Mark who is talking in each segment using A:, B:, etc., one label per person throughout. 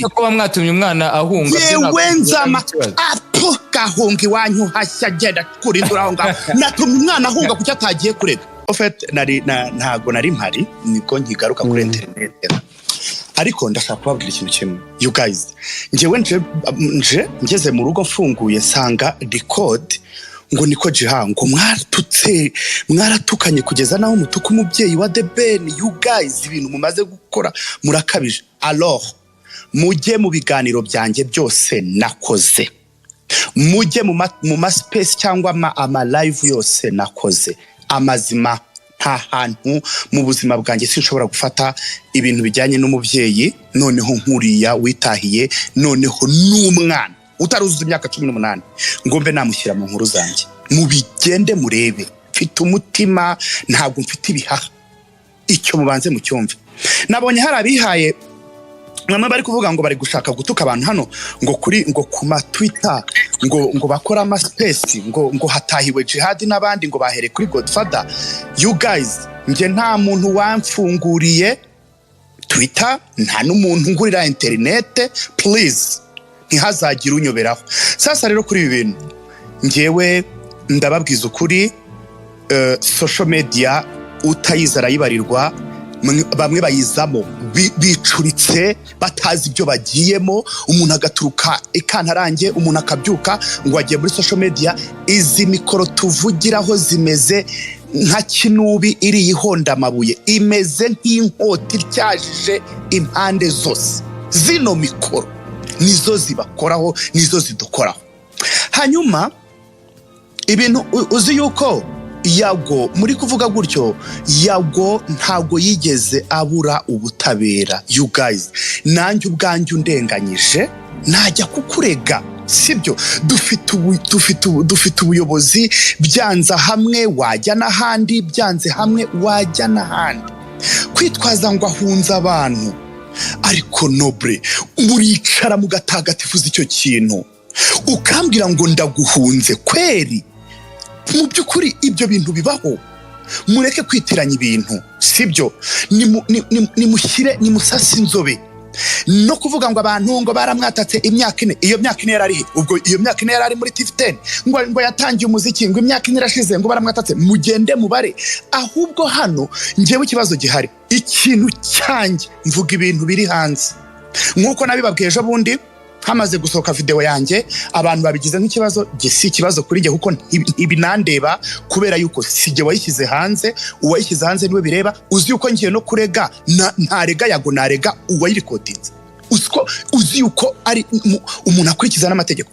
A: kuba mwatumye umwana ahunga
B: yewe nzama apo gahunga iwanyu hashya genda kurindura aho ngaho natumye umwana ahunga kuko atagiye kurega ofete ntago nari mpari niko nkigaruka kuri internet ariko ndashaka kubabwira ikintu kimwe you guys njewe ngeze mu rugo mfunguye sanga record ngo niko jihango mwaratukanye kugeza naho mutuka umubyeyi wa The Ben. You guys ibintu mumaze gukora murakabije. Alors mujye mu biganiro byanjye byose nakoze, mujye mu ma space cyangwa ama live yose nakoze, amazima nta hantu mu buzima bwanjye sinshobora gufata ibintu bijyanye n'umubyeyi noneho nkuriya witahiye noneho n'umwana utaruzuza imyaka 18 ngombe namushyira mu nkuru zanjye. Mubigende murebe, mfite umutima ntabwo mfite ibihaha, icyo mubanze mu cyumve. Nabonye hari abihaye mwamwe bari kuvuga ngo bari gushaka gutuka abantu hano ngo kuma Twitter ngo bakora ama space ngo hatahiwe Jihad n'abandi ngo bahere kuri Godfather. You guys nje nta muntu wamfunguriye Twitter, nta n'umuntu ngurira internet, please ntihazagira unyoberaho. Sasa rero kuri ibi bintu ngewe ndababwiza ukuri, social media utayizara yibarirwa, bamwe bayizamo bicuritse batazi ibyo bagiyemo, umuntu agaturuka ikantarange, umuntu akabyuka ngo agiye muri social media. Izi mikoro tuvugiraho zimeze nka kinubi iri ihonda amabuye, imeze nk'inkota ityajije impande zose. Zino mikoro nizo zibakoraho, nizo zidukoraho. Hanyuma ibintu uzi yuko Yago muri kuvuga gutyo, Yago ntago yigeze abura ubutabera. You guys nanjye ubwanjye undenganyije najya kukurega, sibyo? Dufite ubuyobozi, byanza hamwe wajya n'ahandi, byanze hamwe wajya n'ahandi. Kwitwaza ngo ahunza abantu ariko noble muricara mugatagatifuza icyo kintu ukambwira ngo ndaguhunze kweri. Mu byukuri ibyo bintu bibaho, mureke kwitiranya ibintu, sibyo? Nimushyire nimusase inzobe no kuvuga ngo abantu ngo baramwatatse imyaka 4. Iyo myaka 4 yarari ubwo, iyo myaka 4 yarari muri TV10 ngo yatangiye umuziki, ngo imyaka 4 irashize ngo baramwatatse. Mugende mubare. Ahubwo hano ngewe ikibazo gihari, ikintu cyanjye mvuga ibintu biri hanze nkuko nabibabwiye ejo bundi hamaze gusohoka video yanjye. Abantu babigize nk'ikibazo, gisi ikibazo kuri nge kuko ibinandeba kubera yuko sije wayishyize hanze. Uwayishyize hanze niwe bireba. Uzi yuko ngiye no kurega ntarega Yago, narega uwayirikodinze. Uzi yuko ari umuntu akurikiza n'amategeko,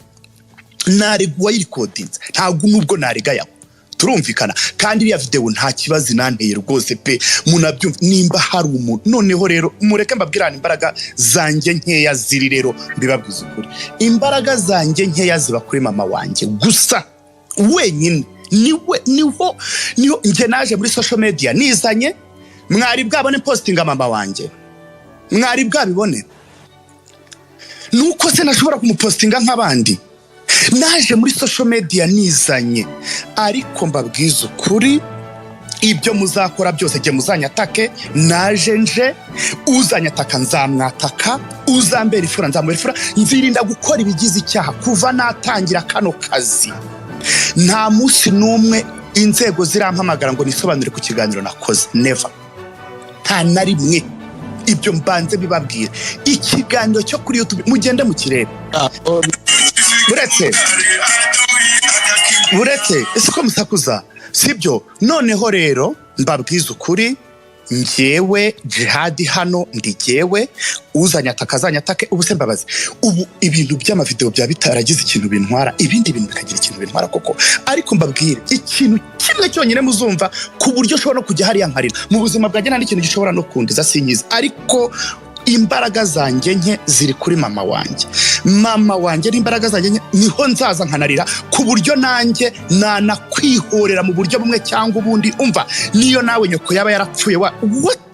B: narega uwayirikodinze, ntabwo nubwo narega Yago. Turumvikana kandi iriya video nta kibazo nanteye rwose pe, munabyumva nimba hari umuntu. Noneho rero mureke mbabwirana imbaraga zanjye nkeya ziri rero, mbibabwiza ukuri. Imbaraga zanjye nkeya ziba kuri mama wanjye gusa wenyine. Niho nge naje muri social media nizanye. Mwari bwabone postinga mama wanjye, mwari bwabibone? Nuko se nashobora kumupostinga nk'abandi? Naje muri social media nizanye, ariko mbabwiza ukuri ibyo muzakora byose jye muzanyatake. Naje nje, uzanyataka nzamwataka, uzambera ifura nzambera ifura. Nzirinda gukora ibigize icyaha kuva natangira kano kazi. Nta munsi n'umwe inzego zirampamagara ngo nisobanure ku kiganiro nakoze, never, nta na rimwe. Ibyo mbanze bibabwira. Ikiganiro cyo kuri YouTube mugende mu kirere. Buretse isiko musakuza, sibyo? Noneho rero mbabwiza ukuri, ngewe Jihad hano ndi jyewe, uzanyataka azanyatake. Ubu se mbabazi, ubu ibintu by'amavideo bya bitaragize ikintu bintwara, ibindi bintu bikagira ikintu bintwara koko. Ariko mbabwire ikintu kimwe cyonyine muzumva ku buryo ushobora no kujya hariya nkarira mu buzima bwanjye, nta n'ikintu gishobora no kundiza sinyiza. Ariko imbaraga zanjye nke ziri kuri mama wanjye. Mama wanjye n'imbaraga zanjye nke niho nzaza nkanarira ku buryo nanjye nanakwihorera mu buryo bumwe cyangwa ubundi. Umva, niyo nawe nyoko yaba yarapfuye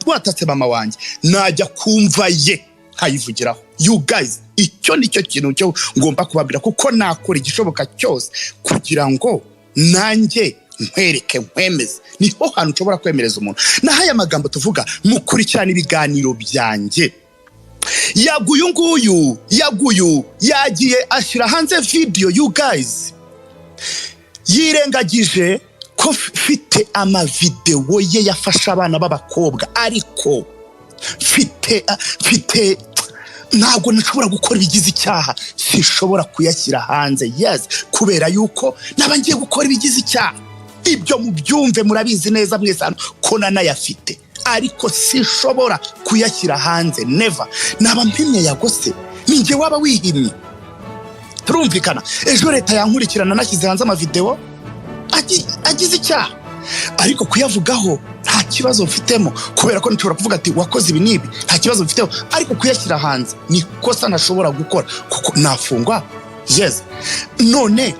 B: watatse mama wanjye, najya kumva ye nkayivugiraho. You guys icyo nicyo kintu cyo ngomba kubabwira, kuko nakora igishoboka cyose kugira ngo nanjye nkwereke nkwemeze. Niho hantu nshobora kwemereza umuntu. Naho aya magambo tuvuga mukurikirana ibiganiro byanjye, yaguyu yagiye ashyira hanze video you guys yirengagije ko mfite amavideo ye yafasha abana b'abakobwa ariko mfite ntabwo nshobora gukora ibigize icyaha sishobora kuyashyira hanze yes kubera yuko naba ngiye gukora ibigize icyaha ibyo mubyumve murabizi neza mwese ko nanayafite ariko sishobora kuyashyira hanze never naba mpimye yagose ninjye waba wihimye turumvikana ejo leta yankurikirana nashyize hanze amavideo agize icyaha ariko kuyavugaho nta kibazo mfitemo kubera ko nshobora kuvuga ati wakoze ibi nibi nta kibazo mfitemo ariko kuyashyira hanze ni kosa ntashobora gukora kuko nafungwa yes none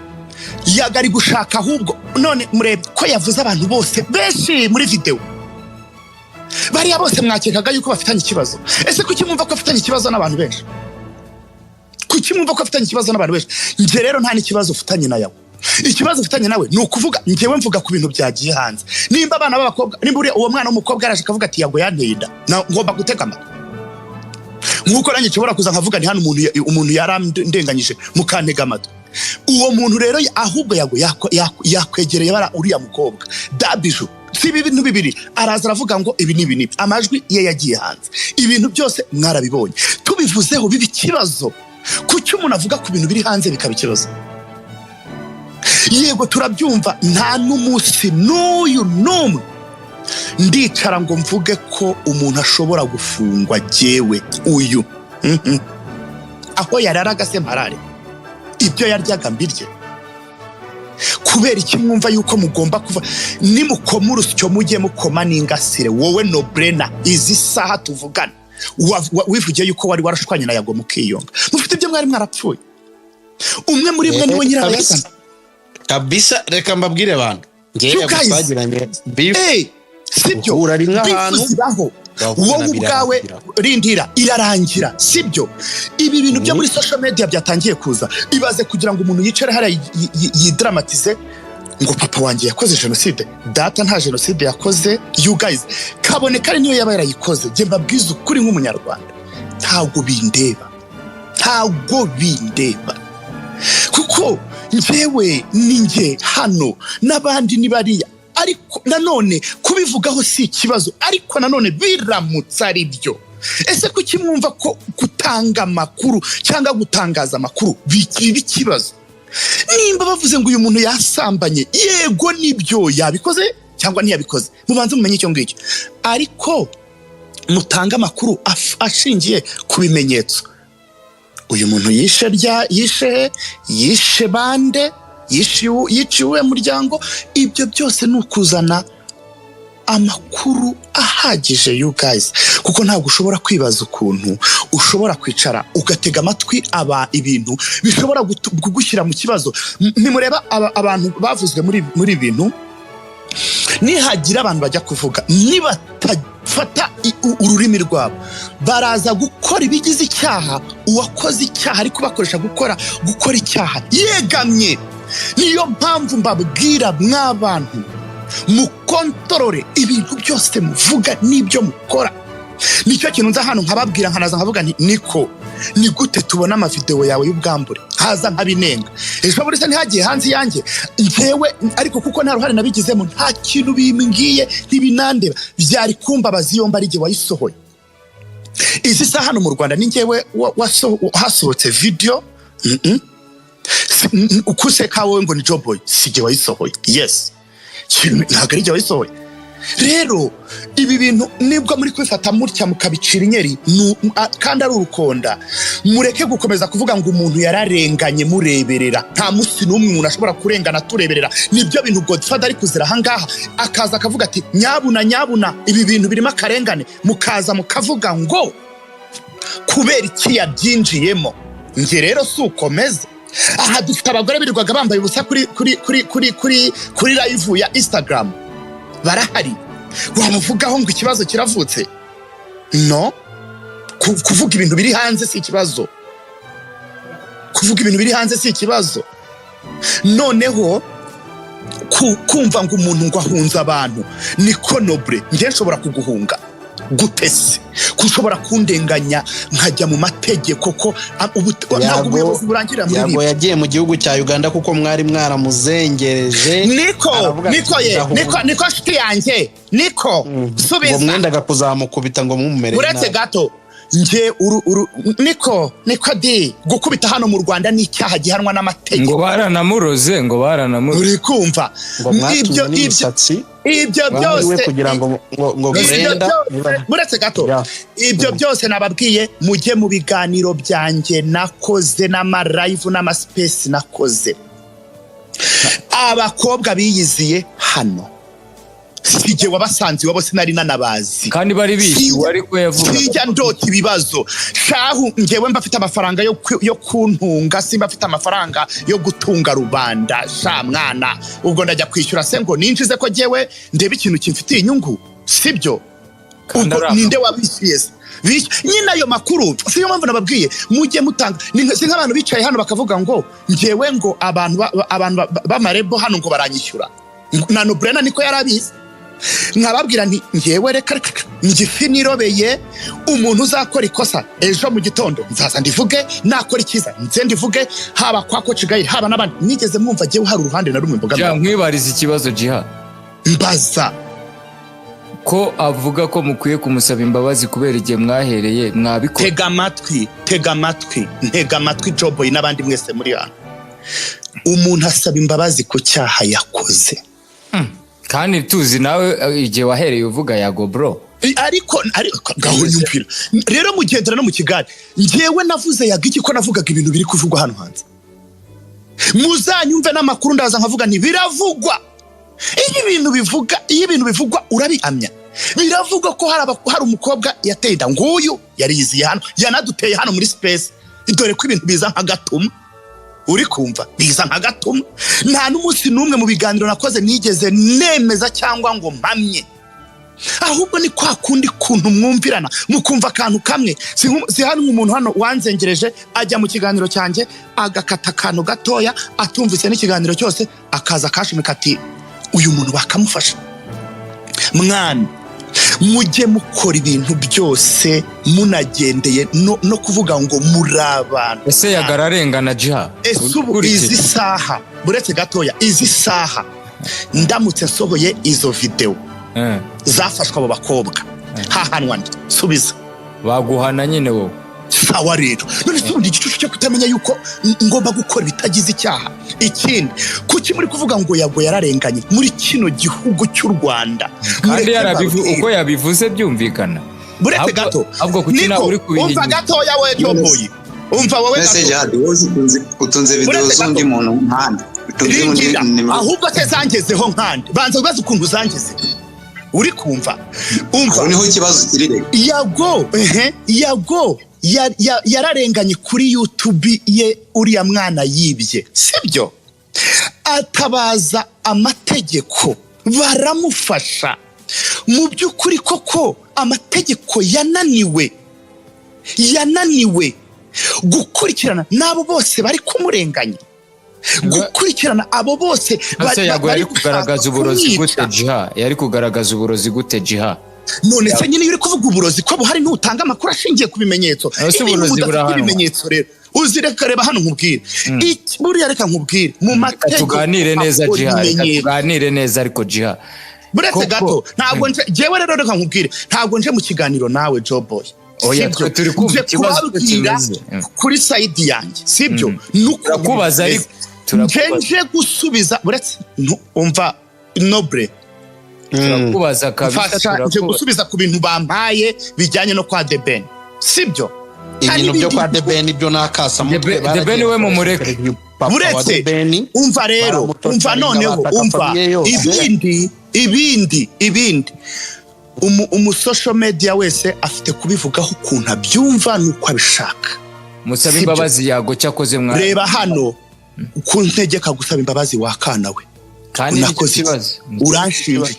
B: yagari gushaka ahubwo none murebe ko yavuze abantu bose benshi muri video bariya bose mwakekaga yuko bafitanye ikibazo ese kuki mwumva ko afitanye ikibazo n'abantu benshi nje rero nta n'ikibazo ufitanye na yawe ikibazo ufitanye nawe ni ukuvuga njyewe mvuga ku bintu byagiye hanze nimba abana b'abakobwa nimba uri uwo mwana w'umukobwa yaraje akavuga ati yago yanteye inda ngomba gutega amatwi nk'uko nanjye nshobora kuza nkavuga ni hano umuntu yarandenganyije mukantega amatwi uwo muntu rero ahubwo yago yakwegereye bara uriya mukobwa dabiju si ibintu bibiri araza aravuga ngo ibi nibi amajwi ye yagiye hanze ibintu byose mwarabibonye tubivuzeho bibi kibazo kuki umuntu avuga ku bintu biri hanze bikaba ikibazo yego turabyumva nta n'umunsi n'uyu n'umwe ndicara ngo mvuge ko umuntu ashobora gufungwa jewe uyu aho yararaga se mparare ibyo yaryaga mbirye kubera iki mwumva yuko mugomba kuva nimukoma urusyo mujye mukoma n'ingasire wowe Nobrena izi saha tuvugana wivugiye yuko wari warashwanye na Yago mukiyonga mufite ibyo mwari mwarapfuye umwe muri mwe niwe nyirabayazana
C: kabisa reka mbabwire abantu ngiye gusagiranye beef
B: sibyo
C: urari nk'ahantu
B: wowe ubwawe rindira irarangira sibyo ibi bintu byo muri social media byatangiye kuza ibaze kugira ngo umuntu yicare hariya yidramatize ngo papa wanjye yakoze genocide data nta genocide yakoze you guys kaboneka ari niyo yaba yarayikoze je mbabwiza ukuri nk'umunyarwanda ntago bindeba kuko njyewe ninjye hano n'abandi nibariya ariko nanone kubivugaho si ikibazo ariko nanone biramutse ari byo ese kuki mwumva ko gutanga amakuru cyangwa gutangaza amakuru bikiba ikibazo nimba bavuze ngo uyu muntu yasambanye yego nibyo yabikoze cyangwa ntiyabikoze mubanze mumenye icyo ngicyo ariko mutanga amakuru ashingiye ku bimenyetso uyu muntu yishe bande yiciwe muryango ibyo byose ni ukuzana amakuru ahagije you guys kuko ntabwo ushobora kwibaza ukuntu ushobora kwicara ugatega amatwi ibintu bishobora kugushyira mu kibazo nimureba abantu bavuzwe muri ibintu nihagira abantu bajya kuvuga nibatafata ururimi rwabo baraza gukora ibigize icyaha uwakoze icyaha ariko bakoresha gukora icyaha yegamye niyo mpamvu mbabwira mw'abantu mukontorore ibintu byose muvuga n'ibyo mukora nicyo kintu nza hano nkababwira nkanaza nkavuga niko ni gute tubona amavideo yawe y'ubwambure haza nkabinenga ejo muri se ntihagiye hanze yanjye njyewe ariko kuko nta ruhare nabigizemo nta kintu bimbwiye ntibinandeba byari kumbabaza iyo mba ari jye wayisohoye izi saha hano mu Rwanda ni njyewe hasohotse video ukuseka wowe ngo ni Joboy si jye wayisohoye yes ntabwo ari jye wayisohoye rero ibi bintu nibwo muri kwifata mutya mukabicira inyeri kandi ari urukonda mureke gukomeza kuvuga ngo umuntu yararenganye mureberera nta musi n'umwe umuntu ashobora kurengana tureberera nibyo bintu Godfather ari kuzira ahangaha akaza akavuga ati nyabuna ibi bintu birimo akarengane mukaza mukavuga ngo kubera iki yabyinjiyemo nge rero si ukomeze aha dufite abagore birirwaga bambaye ubusa kuri live ya Instagram barahari wabavugaho ngo ikibazo kiravutse no kuvuga ibintu biri hanze si ikibazo noneho kumva ngo umuntu ngo ahunze abantu niko noble njye nshobora kuguhunga gute se kushobora kundenganya nkajya mu mategeko ko ntabwo ubuyobozi burangirira muri
C: Yago yagiye mu gihugu cya Uganda kuko mwari mwaramuzengereje
B: niko shiti yanjye niko subiza
C: ngo mwendaga kuzamukubita ngo mumumere
B: uretse gato nje niko di gukubita hano mu Rwanda ni icyaha gihanwa n'amategeko
A: ngo baranamuroze
B: uri kumva ibyo byose
C: kugira ngo Brenda
B: muretse gato ibyo byose nababwiye mujye mu biganiro byanjye nakoze n'amalive n'amaspace nakoze abakobwa biyiziye hano sije wabasanze wabo sinari nanabazi
A: kandi bari bishyuwe ariko yavuga
B: sijya ndota ibibazo shahu ngewe mbafite amafaranga yo kuntunga simba afite amafaranga yo gutunga rubanda sha mwana ubwo ndajya kwishyura se ngo ninjize ko ngewe ndebe ikintu kimfitiye inyungu sibyo ubwo ninde wabishyuye nyina ayo makuru siyo mpamvu nababwiye mujye mutanga si nk'abantu bicaye hano bakavuga ngo ngewe ngo abantu b'amarebo hano ngo baranyishyura na Nobrena niko yarabizi nkababwira nti ngewe reka ngifi nirobeye umuntu uzakora ikosa ejo mu gitondo nzaza ndivuge nakora ikiza nze ndivuge haba kwa Coach Gaël haba n'abandi nigeze mwumva ngewe hari uruhande na rumwe mboga
A: nkwibariza ikibazo Jiha
B: mbaza
A: ko avuga ko mukwiye kumusaba imbabazi kubera igihe mwahereye mwabikora
B: tega amatwi Joboy n'abandi mwese muri hano umuntu asaba imbabazi ku cyaha yakoze
A: kandi tuzi nawe igihe wahereye uvuga Yago bro
B: ariko gaho nyumvira rero mugendera no mu Kigali ngewe navuze Yago ko navugaga ibintu biri kuvugwa hano hanze muzanyumve n'amakuru ndaza nkavuga nti biravugwa iyo ibintu bivugwa urabihamya biravugwa ko hari umukobwa yateye inda nguyu yariyiziye hano yanaduteye hano muri space dore ko ibintu biza nka gatuma uri kumva biza nka gatuma nta n'umunsi n'umwe mu biganiro nakoze nigeze nemeza cyangwa ngo mpamye ahubwo ni kwa kundi kuntu mwumvirana mukumva akantu kamwe si hano umuntu hano wanzengereje ajya mu kiganiro cyanjye agakata akantu gatoya atumvise n'ikiganiro cyose akaza kashimika ati uyu muntu bakamufasha mwana mujye mukora ibintu byose munagendeye no kuvuga ngo muri abantu
A: ese yagararengana Jiha
B: ubu izi saha buretse gatoya izi saha ndamutse sohoye izo video zafashwe abo bakobwa hahanwa subiza
A: baguhana nyine wowe
B: sawa rero none se ubundi igicucu cyo kutamenya yuko ngomba gukora bitagize icyaha ikindi kuki muri kuvuga ngo Yago yararenganye muri kino gihugu cy'u Rwanda
A: kandi uko yabivuze byumvikana
B: buretse gato
A: ahubwo kuki nawe uri kubihinyura
B: umva gatoya we Joboy umva wowe
D: utunze video z'undi muntu nkandi
B: ahubwo tezangezeho nkandi banza ubaze ukuntu zangeze uri kumva umva
D: niho ikibazo kiri
B: Yago yararenganye kuri YouTube ye uriya mwana yibye sibyo atabaza amategeko baramufasha mu by'ukuri koko amategeko yananiwe gukurikirana n'abo bose bari kumurenganya gukurikirana abo bose
A: bari kugaragaza uburozi gute Jiha yari kugaragaza uburozi gute Jiha
B: none se nyine uri kuvuga uburozi ko buhari ntutanga amakuru ashingiye ku bimenyetso ibimenyetso rero uzireka reba hano nkubwire buriya reka nkubwire mu mategeko
A: tuganire neza Jiha tuganire neza ariko Jiha
B: buretse gato ntabwo jewe rero reka nkubwire ntabwo nje mu kiganiro nawe Joboy
A: oya turi kumva ikibazo kimeze
B: kuri side yanjye sibyo
A: nukubaza ariko
B: nje gusubiza buretse umva Nobre
A: turakubaza kabisa
B: nje gusubiza ku bintu bampaye bijyanye no kwa The Ben sibyo
C: ibintu byo kwa The Ben ibyo nakasa mutwe
A: The Ben we mu mureke
B: buretse umva rero umva noneho umva ibindi umusocial media wese afite kubivugaho ukuntu abyumva nuko abishaka
A: musaba imbabazi Yago cyakoze mwana
B: reba hano kuntegeka gusaba imbabazi wakana we
A: kandi ikibazo
B: uranshinja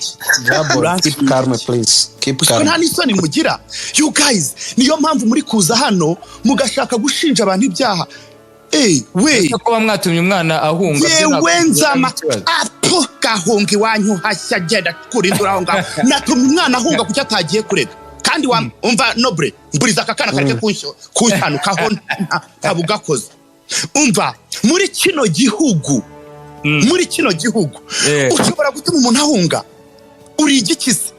C: keep calm please keep calm
B: nta n'isoni mugira you guys niyo mpamvu muri kuza hano mugashaka gushinja abantu ibyaha we
A: ko mwatumye umwana ahunga
B: yewe nzama gahunga iwanyu hashya genda kurindura aho ngaho natumye umwana ahunga kuki atagiye kurega kandi umva Noble mburiza akakana kareke kunshanukaho ntabugakoze umva muri kino gihugu ushobora gutuma umuntu ahunga uri igikize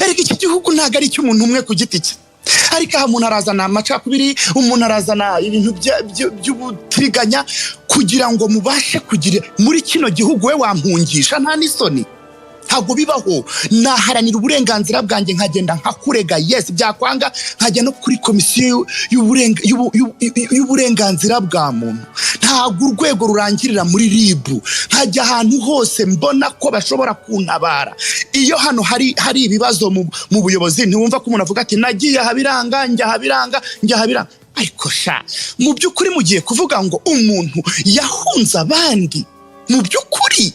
B: ariko iki gihugu ntago ari cy'umuntu umwe ku giti cye ariko aha umuntu arazana amacakubiri umuntu arazana ibintu by'ubutiriganya kugira ngo mubashe kugira muri kino gihugu we wampungisha nta n'isoni ntabwo bibaho naharanira uburenganzira bwanjye nkagenda nkakurega yes byakwanga nkajya no kuri komisiyo y'uburenganzira bwa muntu ntabwo urwego rurangirira muri ribu nkajya ahantu hose mbona ko bashobora kuntabara iyo hano hari ibibazo mu buyobozi ntiwumva ko umuntu avuga ati nagiye habiranga njya habiranga ariko sha mu by'ukuri mugiye kuvuga ngo umuntu yahunze abandi mu by'ukuri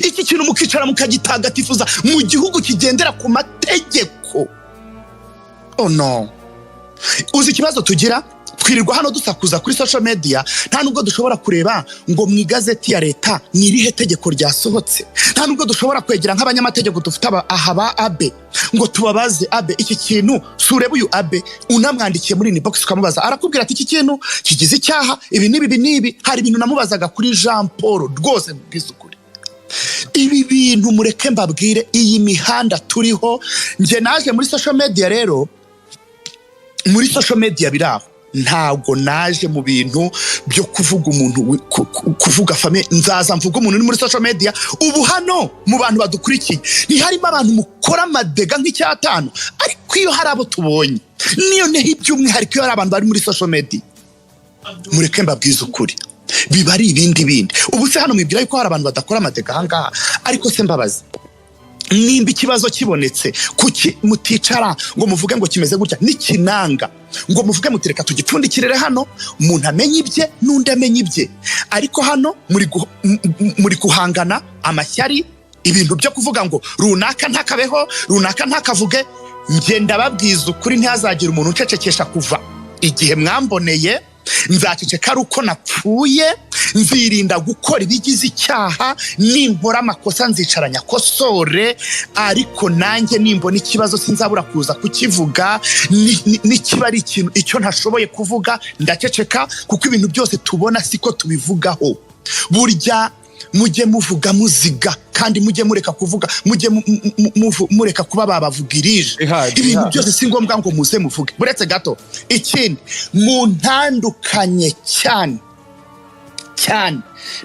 B: iki kintu mukicara mukagitagatifuza mu gihugu kigendera ku mategeko oh no uzi ikibazo tugira twirirwa hano dusakuza kuri social media nta nubwo dushobora kureba ngo mu igazeti ya leta ni irihe tegeko ryasohotse nta nubwo dushobora kwegera nk'abanyamategeko dufite ahaba abe ngo tubabaze abe iki kintu sureba uyu abe unamwandikiye muri inbox ukamubaza arakubwira ati iki kintu kigize icyaha ibi n'ibi hari ibintu namubazaga kuri Jean Paul rwose bwisukuri ibi bintu mureke mbabwire iyi mihanda turiho nje naje muri social media rero muri social media biraho ntago naje mu bintu byo kuvuga umuntu kuvuga fame nzaza mvuga umuntu muri social media ubu hano mu bantu badukurikiye ntiharimo abantu mukora amadega nk'icyatanu ariko iyo hari abo tubonye niyo neho iby'umwihariko iyo hari abantu bari muri social media mureke mbabwize ukuri biba ari ibindi ubu se hano mwibwira yuko hari abantu badakora amateka ahangaha ariko se mbabazi nimba ikibazo kibonetse kuki muticara ngo muvuge ngo kimeze gutya n'ikinanga ngo muvuge mutireka tugipfundikirire hano umuntu amenye ibye n'undi amenye ibye ariko hano muri guhangana amashyari ibintu byo kuvuga ngo runaka ntakabeho runaka ntakavuge ngenda babwiza ukuri ntihazagira umuntu ucecekesha kuva igihe mwamboneye nzaceceka ari uko napfuye nzirinda gukora ibigize icyaha ninkora amakosa nzicaranya kosore ariko nanjye nimbona ikibazo sinzabura kuza kukivuga nikiba ari ikintu icyo ntashoboye kuvuga ndaceceka kuko ibintu byose tubona siko tubivugaho burya mujye muvuga muziga kandi mujye mureka kuvuga mujye mureka kuba babavugirije ibintu byose si ngombwa ngo muze muvuge buretse gato ikindi muntandukanye cyane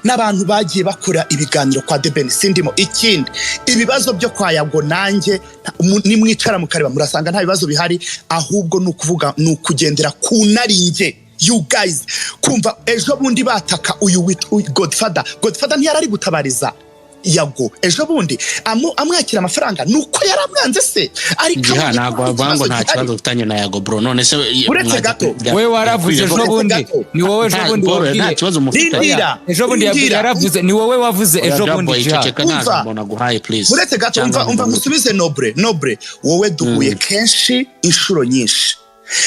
B: n'abantu bagiye bakora ibiganiro kwa The Ben sindimo ikindi ibibazo byo kwa Yago nanjye nimwicara mukareba murasanga nta bibazo bihari ahubwo nukuvuga nukugendera ku naringe you guys kumva ejo bundi bataka uyu Godfather ntiyari gutabariza Yago ejo bundi amwakira amafaranga nuko yaramwanze se ariko
C: ntago avango nta kibazo ufitanye na Yago bro none se
B: uretse gato
A: we waravuze ejo bundi ni wowe ejo bundi
C: nta kibazo mufitanye
A: ejo bundi yaravuze ni wowe wavuze ejo bundi
B: uretse gato umva musubize Noble wowe duhuye kenshi inshuro nyinshi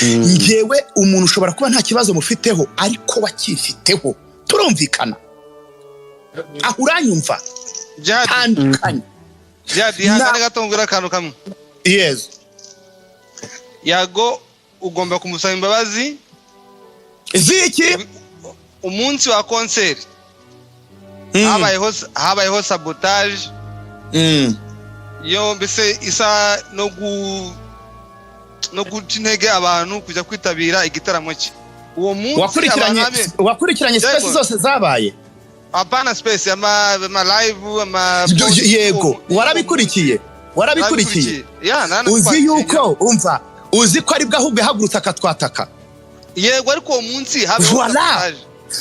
B: ngewe umuntu ushobora kuba nta kibazo mufiteho ariko wakifiteho turumvikana aho uranyumva tandukanye
E: ihangane gatongera akantu kamwe
B: yes
E: Yago ugomba kumusaba imbabazi
B: ziki
E: umunsi wa concert habayeho sabotage yo mbese isa no guca intege abantu kujya kwitabira igitaramo cye uwo munsi
B: wakurikiranye space zose zabaye
E: apana space ama live
B: yego warabikurikiye uzi yuko umva uzi ko ari bwo ahubwo hagurutse akatwataka
E: yego ariko uwo munsi
B: voilà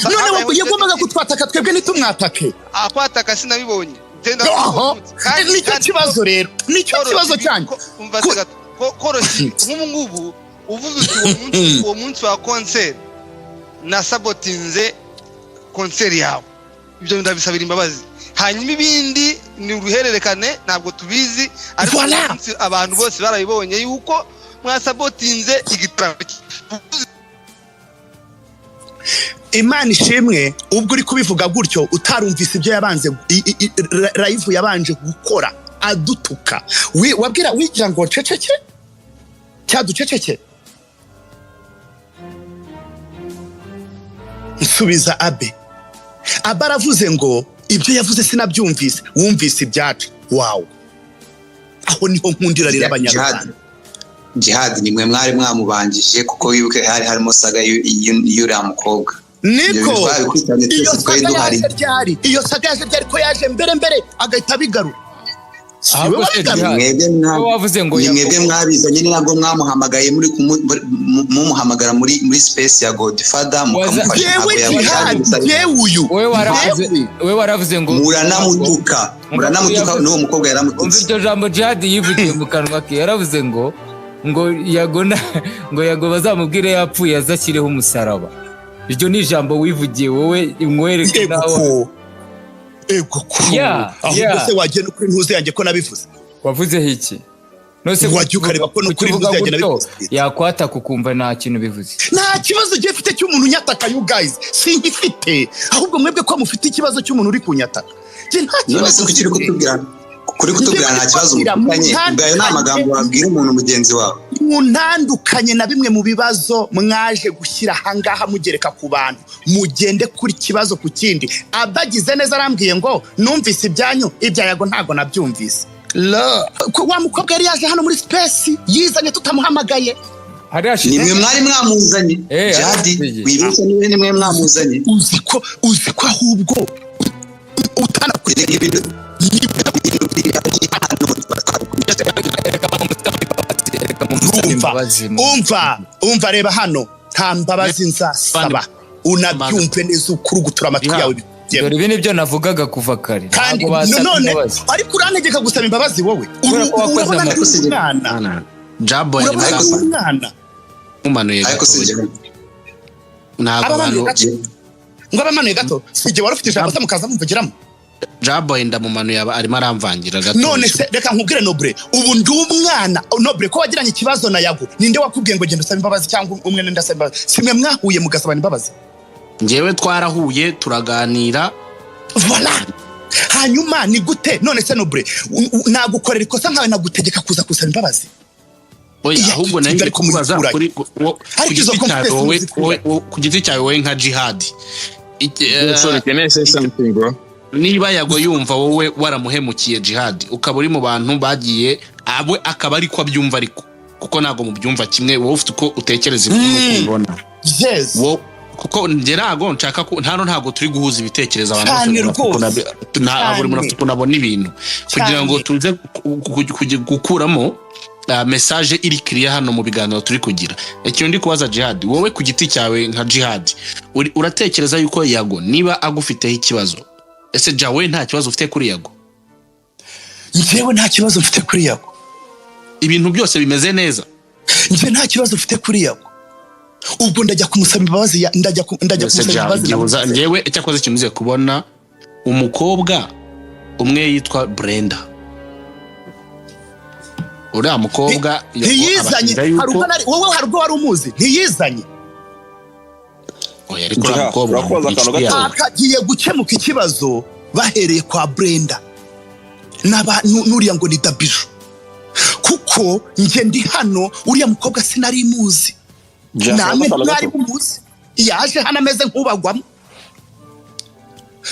B: none yagombaga kutwataka twebwe nitumwatake
E: akwataka sinabibonye
B: nicyo kibazo rero nicyo kibazo cyane
E: koroshye nk'ubu ngubu uvuze uti uwo munsi wa concert na sabotinze concert yawe ibyo ndabisabira imbabazi hanyuma ibindi ni uruhererekane ntabwo tubizi ariko abantu bose barabibonye yuko mwasabotinze igitaramo
B: Imana ishimwe ubwo uri kubivuga gutyo utarumvise ibyo yabanze live yabanje gukora adutuka wabwira wigira ngo ceceke cyaduceceke nsubiza abe aravuze ngo ibyo yavuze sinabyumvise wumvise ibyacu wawe aho niho nkundira rero abanyarwanda
D: Jihad nimwe mwari mwamubangije kuko wibuke hari harimo saga y'uriya mukobwa
B: niko iyo saga yaje ryari ko yaje mbere agahita abigarura
D: mwebwe mwabizanye nabwo mwamuhamagaye muri mumuhamagara muri space ya Godfather mukamufasha
A: we waravuze ngo
D: muranamutuka n'uwo mukobwa yaramututse
A: iryo jambo Jihad yivugiye mu kanwa ke yaravuze ngo yago bazamubwire yapfuye azashyireho umusaraba iryo ni ijambo wivugiye wowe imwereke nawe
B: ahubwo se wagenda ukuri ntuze yanjye ko nabivuze
A: wavuzeho iki nose
B: wajya ukareba ko n'ukuri ntuze yanjye nabivuze
A: yakwata kukumva nta kintu bivuze
B: nta kibazo gihe mfite cy'umuntu unyataka you guys sinkifite ahubwo mwebwe ko mufite ikibazo cy'umuntu uri kunyataka
D: kuri kutubwira nta kibazo mufitanye ubwayo nta magambo wabwira umuntu mugenzi wawe
B: muntandukanye na bimwe mu bibazo mwaje gushyira ahangaha mugereka ku bantu mugende kuri kibazo ku kindi abagize neza arambwiye ngo numvise ibyanyu ibya yago ntago nabyumvise wa mukobwa yari yaje hano muri space yizanye tutamuhamagaye
D: nimwe mwari mwamuzanye Jadi wibeshye niwe nimwe mwamuzanye
B: uzi ko ahubwo
D: utanakurega ibintu
B: umva reba hano nta mbabazi nzasaba unabyumve neza ukuri gutura amatwi yawe
A: dore ibi nibyo navugaga kuva kare
B: kandi none ariko urantegeka gusaba imbabazi wowe urabona ari umwana
C: Jabo yari
B: umwana
C: umanuye gato
B: ngo abamanuye gato sije wari ufite ijambo mukaza muvugiramo
C: Jabo yenda mu manu yaba arimo aramvangira gato
B: none se reka nkubwire Noble ubu ndi umwana Noble ko wagiranye ikibazo na Yago ninde wakubwiye ngo genda usaba imbabazi cyangwa umwe nenda asaba imbabazi simwe mwahuye mugasabana imbabazi
C: ngewe twarahuye turaganira
B: voilà hanyuma ni gute none se Noble nagukorera ikosa nkawe nagutegeka kuza kusaba imbabazi
C: oya ahubwo nanjye kubaza kuri ku giti cyawe wowe nka Jihad
F: sorry can I say something bro
C: niba Yago yumva wowe waramuhemukiye Jihad ukaba uri mu bantu bagiye abwe akaba ari ko abyumva ariko kuko nago mu byumva kimwe wowe ufite uko utekereza ibintu ukubona
B: yes
C: kuko ngerago nshaka ko ntago turi guhuza ibitekerezo abantu buri muntu kunabona ibintu kugira ngo tuze gukuramo message iri clear hano mu biganiro turi kugira icyo ndi kubaza Jihad wowe ku giti cyawe nka Jihad uratekereza yuko Yago niba agufiteho ikibazo ese jawe nta kibazo ufite kuri Yago
B: njyewe nta kibazo mfite kuri Yago
C: ibintu byose bimeze neza
B: njye nta kibazo mfite kuri Yago ubwo ndajya kumusaba imbabazi ndajya kumusaba imbabazi
C: njyewe icyakoze kimuze kubona umukobwa umwe yitwa Brenda uriya mukobwa
B: ntiyizanye wowe hari ubwo wari umuzi ntiyizanye
C: oya ariko umukobwa
B: akagiye gukemuka ikibazo bahereye kwa Brenda n'uriya ngo ni Dabiju kuko njye ndi hano uriya mukobwa sinari muzi namwe mwari muzi yaje hano ameze nk'ubagwamo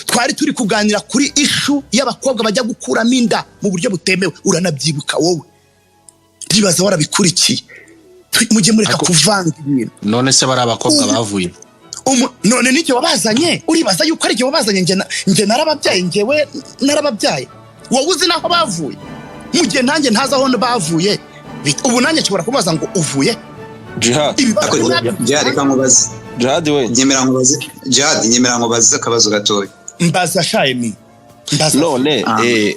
B: twari turi kuganira kuri ishu y'abakobwa bajya gukuramo inda mu buryo butemewe uranabyibuka wowe ndibaza warabikurikiye mujye mureka kuvanga ibintu
C: none se bari abakobwa bavuye
B: none n'icyo wabazanye uribaza yuko ari cyo wabazanye nge narababyaye ngewe narababyaye wowe uzi naho bavuye mu gihe nanjye ntazi aho bavuye ubu nanjye nshobora kubaza ngo uvuye
F: Jihad
D: reka nkubaze
F: Jihad we
D: nyemera nkubaze akabazo gatoya
B: mbaza shayemi
F: none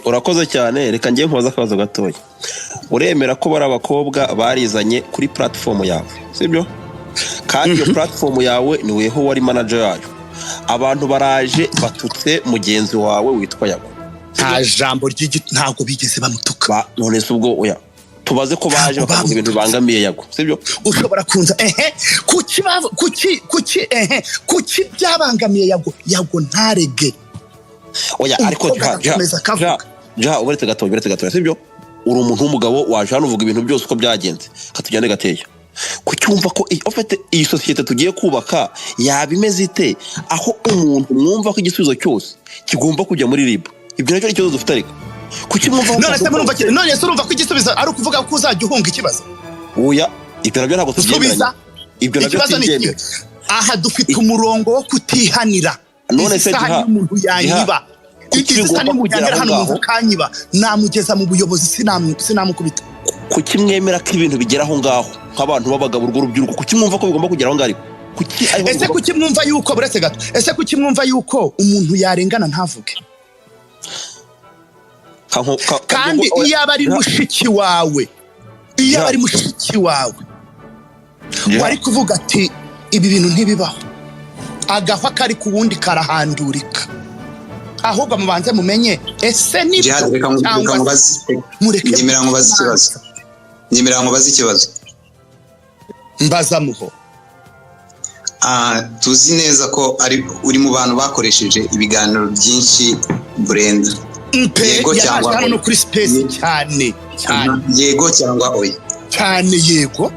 F: urakoze cyane reka ngiye nkubaza akabazo gatoya uremera ko bari abakobwa barizanye kuri platform yawe sibyo kandi iyo platform yawe ni weho wari manager yayo abantu baraje batutse mugenzi wawe witwa Yago
B: nta jambo ntago bigeze bamutuka
F: none se ubwo oya tubaze ko baje bakavuga ibintu bangamiye Yago sibyo
B: ushobora kunza kuki byabangamiye Yago ntarege
F: oya ariko ja uberetse gatoya sibyo uri umuntu w'umugabo waje hano uvuga ibintu byose uko byagenze katujyane gateya kucyumva ko ofete iyi societe tugiye kubaka yaba imeze ite aho umuntu mwumva ko igisubizo cyose kigomba kujya muri RIB ibyo nacyo ikibazo dufite ariko kuki mwumva
B: none se urumva ko igisubizo ari ukuvuga ko uzajya uhunga ikibazo
F: oya ibyo nabyo ntabwo tubyemera ibyo nabyo tubyemera
B: aha dufite umurongo wo kutihanira
F: none se
B: umuntu yanyiba ikizani mujyana hano umuntu kanyiba namugeza mu buyobozi sinamukubita
F: kuki mwemera ko ibintu bigera aho ngaho nk'abantu b'abagabo urubyiruko kuki mwumva ko bigomba kugera aho ngaho
B: ese kuki mwumva yuko buretse gato ese kuki mwumva yuko umuntu yarengana ntavuge kandi iyo aba ari mushiki wawe wari kuvuga ati ibi bintu ntibibaho agahwa kari ku wundi karahandurika ahubwo mubanze mumenye ese ni
D: nyemera nkubaze ikibazo
B: mbaza muho
D: tuzi neza ko uri mu bantu bakoresheje ibiganiro byinshi Brenda
B: yego cyangwa hano no kuri space cyane
D: yego cyangwa oya
B: cyane yego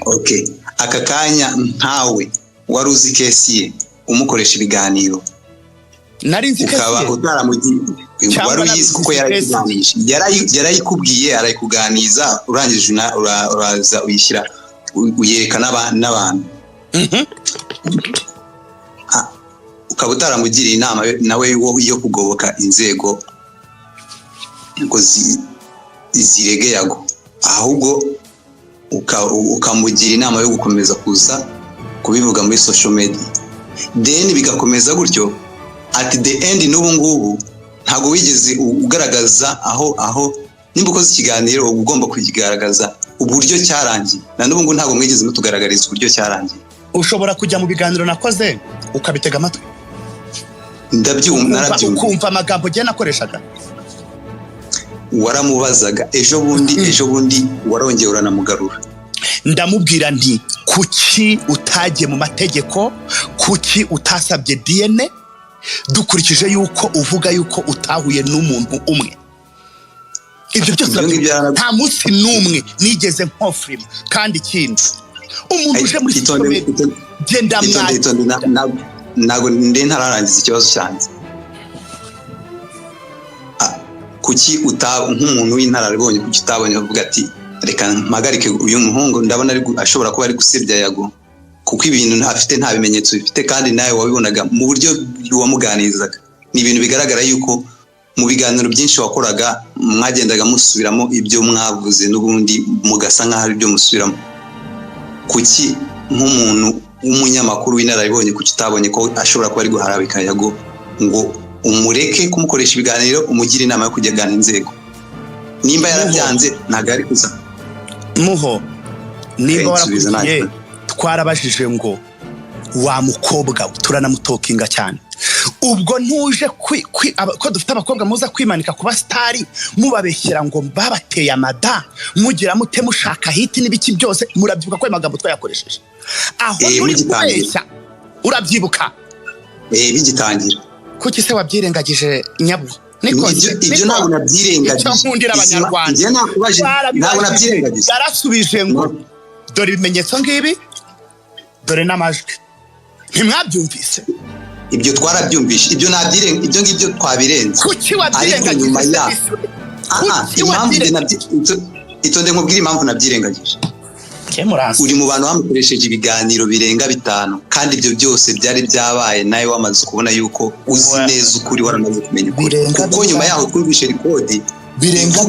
D: okay aka kanya ntawe wari uzi kesi ye umukoresha ibiganiro
B: nari nzi kesi
D: ukaba utaramugiye wari uyizi kuko yarayikubwiye arayikuganiza urangije uraza uyishyira uyerekana n'abantu ukaba utaramugiriye inama nawe yo kugoboka inzego ngo zirege yago ahubwo ukamugira inama yo gukomeza kuza kubivuga muri social media then bigakomeza gutyo at the end n'ubu ngubu ntago wigeze ugaragaza aho nimba ukoze ikiganiro ugomba kukigaragaza uburyo cyarangiye na n'ubu ngubu ntago mwigeze mutugaragariza uburyo cyarangiye
B: ushobora kujya mu biganiro nakoze ukabitega amatwi
D: narabyumva
B: ukumva amagambo giye nakoreshaga
D: waramubazaga ejo bundi warongeye uranamugarura
B: ndamubwira nti kuki utagiye mu mategeko kuki utasabye DNA dukurikije yuko uvuga yuko utahuye n'umuntu umwe ibyo byose nta munsi n'umwe nigeze nkofrima kandi ikindi umuntu uje muri system genda
D: nago nde ntararangiza ikibazo cyanjye kuki nk'umuntu w'intararibonye kuki utabonye avuga ati reka mpagarike uyu muhungu ndabona ashobora kuba ari gusebya yago kuko ibintu afite nta bimenyetso bifite kandi nawe wabibonaga mu buryo wamuganirizaga ni ibintu bigaragara yuko mu biganiro byinshi wakoraga mwagendaga musubiramo ibyo mwavuze n'ubundi mugasa nk'aho ari byo musubiramo kuki nk'umuntu w'umunyamakuru w'inararibonye kuki utabonye ko ashobora kuba ari guharabika yago ngo umureke kumukoresha ibiganiro umugire inama yo kujya gana inzego nimba yarabyanze ntabwo ari kuza
B: muho nimba warakurikiye twarabajije ngo wa mukobwa turanamutokinga cyane ubwo ntuje ko dufite abakobwa muza kwimanika ku basitari mubabeshyira ngo babateye amada mugira mute mushaka hiti n'ibiki byose murabyibuka ko ayo magambo twayakoresheje aho turi kubeshya urabyibuka
D: bigitangira
B: kuki se wabyirengagije nyabu
D: ibyo ntabwo nabyirengagije
B: nkundira abanyarwanda
D: ntabwo nabyirengagije
B: yarasubije ngo dore ibimenyetso ngibi dore n'amajwi ntimwabyumvise
D: ibyo twarabyumvishe ibyo ngibyo twabirenze
B: kuki wabyirengagije
D: itonde nkubwire impamvu nabyirengagije uri mu bantu bamukoresheje ibiganiro birenga 5 kandi ibyo byose byari byabaye nawe wamaze kubona yuko uzi neza ukuri waramaze kumenya kuko nyuma yaho twumvishe rekodi birenga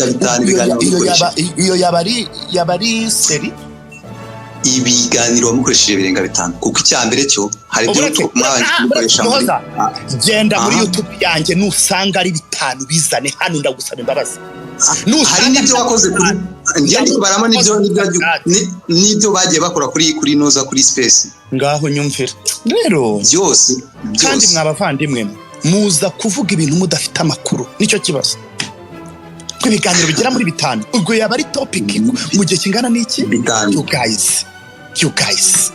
D: 5
B: iyo yaba ari seri
D: ibiganiro wamukoresheje birenga 5 kuko icyambere cyo hari ibyo mwabanje gukoresha
B: genda muri YouTube yanjye nusanga ari 5 bizane hano ndagusaba imbabazi
D: hari n'ibyo wakoze kuri ngende kubaramo n'ibyo bagiye bakora kuri noza kuri space
B: ngaho nyumvira rero
D: byose
B: kandi mwabavandimwe muza kuvuga ibintu mudafite amakuru nicyo kibazo ibiganiro bigera muri 5 ubwo yaba ari topic mu gihe kingana n'iki you guys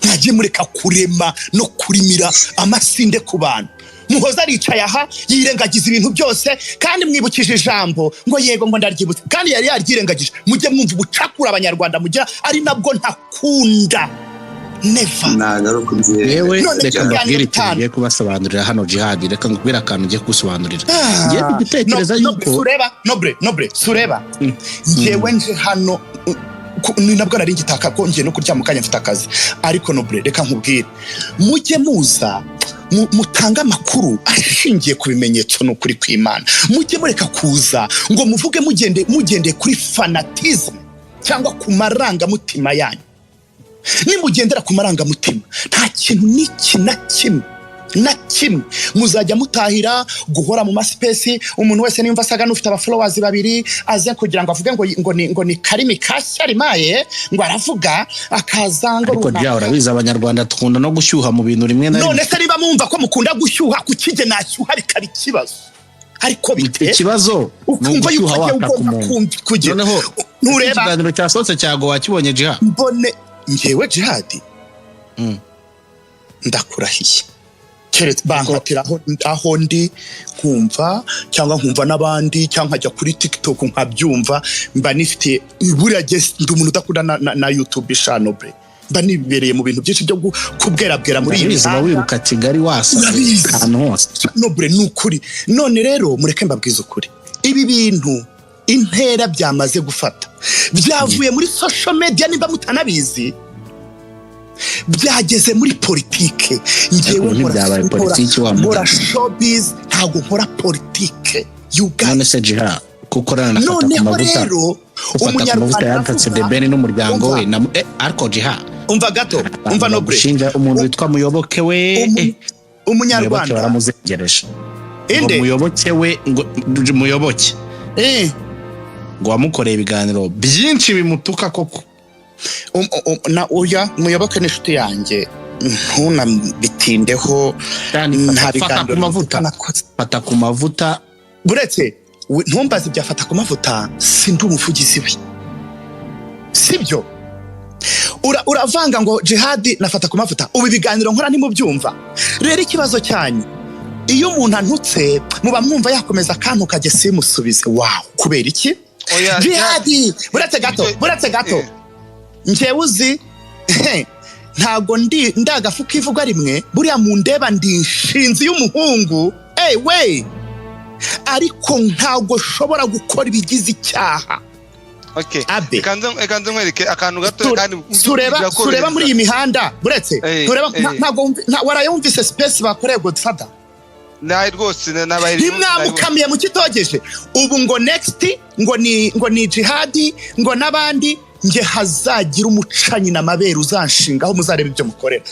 B: ntagiye mureka kurema no kurimira amasinde ku bantu Muhoza aricaye aha yirengagiza ibintu byose kandi mwibukije ijambo ngo yego ngo ndaryibutse kandi yari yaryirengagije. Mujye mwumva ubucakura abanyarwanda mugira ari nabwo ntakunda. Never.
D: Nagaruka
C: yewe
B: None
C: reka
B: cyane
C: mbabwire ikintu
B: bitanu.
C: ngiye kubasobanurira hano Jihad, reka nkubwire akantu ngiye kugusobanurira. Ngiye gutekereza yuko
B: nobre sureba njyewe nje hano ni nabwo nari ngitaka ko ngiye no kurya mu kanya mfite akazi, ariko nobre reka nkubwire mujye muza mutanga amakuru ashingiye ku bimenyetso n'ukuri kw'Imana. Mujye mureka kuza ngo muvuge mugende kuri fanatism cyangwa ku marangamutima yanyu. Nimugendera ku marangamutima nta kintu n'iki na kimwe muzajya mutahira guhora mu maspace. Umuntu wese nimva asaga n'ufite abafollowers babiri aze kugira ngo avuge ngo ni Karimi Kashyarimaye ngo aravuga akaza ngo
C: ariko Jihad urabizi abanyarwanda tukunda no gushyuha mu bintu rimwe na rimwe.
B: None se niba mumva ko mukunda gushyuha kukije nashyuha bikaba ikibazo, ariko bite
C: ikibazo
B: ukumva yuko ugomba kugira
C: noneho
B: ntureba
C: ikiganiro cyasohotse cyago wakibonye Jihad?
B: mbone njyewe Jihad ndakurahiye keretse bankatira aho ndi kumva cyangwa nkumva n'abandi cyangwa nkajya kuri TikTok nkabyumva. Mba nifite buriya ndi umuntu udakunda na YouTube Nobre. Mba nibereye mu bintu byinshi byo kubwerabwera muri iyi
C: mihanda. Wiruka Kigali wasaze ahantu hose
B: Nobre ni ukuri. None rero mureke mbabwize ukuri, ibi bintu intera byamaze gufata byavuye muri social media nimba mutanabizi byageze muri politike. Njyewe nkora showbiz ntabwo nkora politike.
C: None se Jihad kuko rana nafata ku mavuta umunyarwanda yatatse The Ben n'umuryango we ariko Jihad
B: umva gato umva Nobre
C: shinja umuntu witwa Muyoboke we
B: umunyarwanda
C: baramuzegereje ngo Muyoboke we ngo Muyoboke ngo wamukoreye ibiganiro byinshi bimutuka koko.
B: Na uya Muyoboke n'inshuti yanjye ntunabitindeho.
C: Nta biganiro fata ku mavuta
B: buretse ntumbaze ibyafata ku mavuta. Sindi umuvugizi we, sibyo? Uravanga ngo Jihad nafata ku mavuta. Ubu ibiganiro nkora ntimubyumva. Rero ikibazo cyanyu iyo umuntu antutse muba mwumva yakomeza akantu kajye simusubize. Wow, kubera iki? Jihad buretse gato njyewe uzi ntabwo ndagafu kivuga rimwe. Buriya mu ndeba ndi inshinzi y'umuhungu we, ariko ntabwo shobora gukora ibigize icyaha.
E: Okay, ikanze nkwereke akantu gato kandi
B: sureba muri iyi mihanda buretse ntabwo warayumvise space bakoreye Godfather
E: nayi rwose nabaye
B: ntimwamukamiye mu kitogeje. Ubu ngo next ngo ni Jihad ngo n'abandi nge hazagira umucanyi n'amabere uzanshinga aho muzareba ibyo mukorera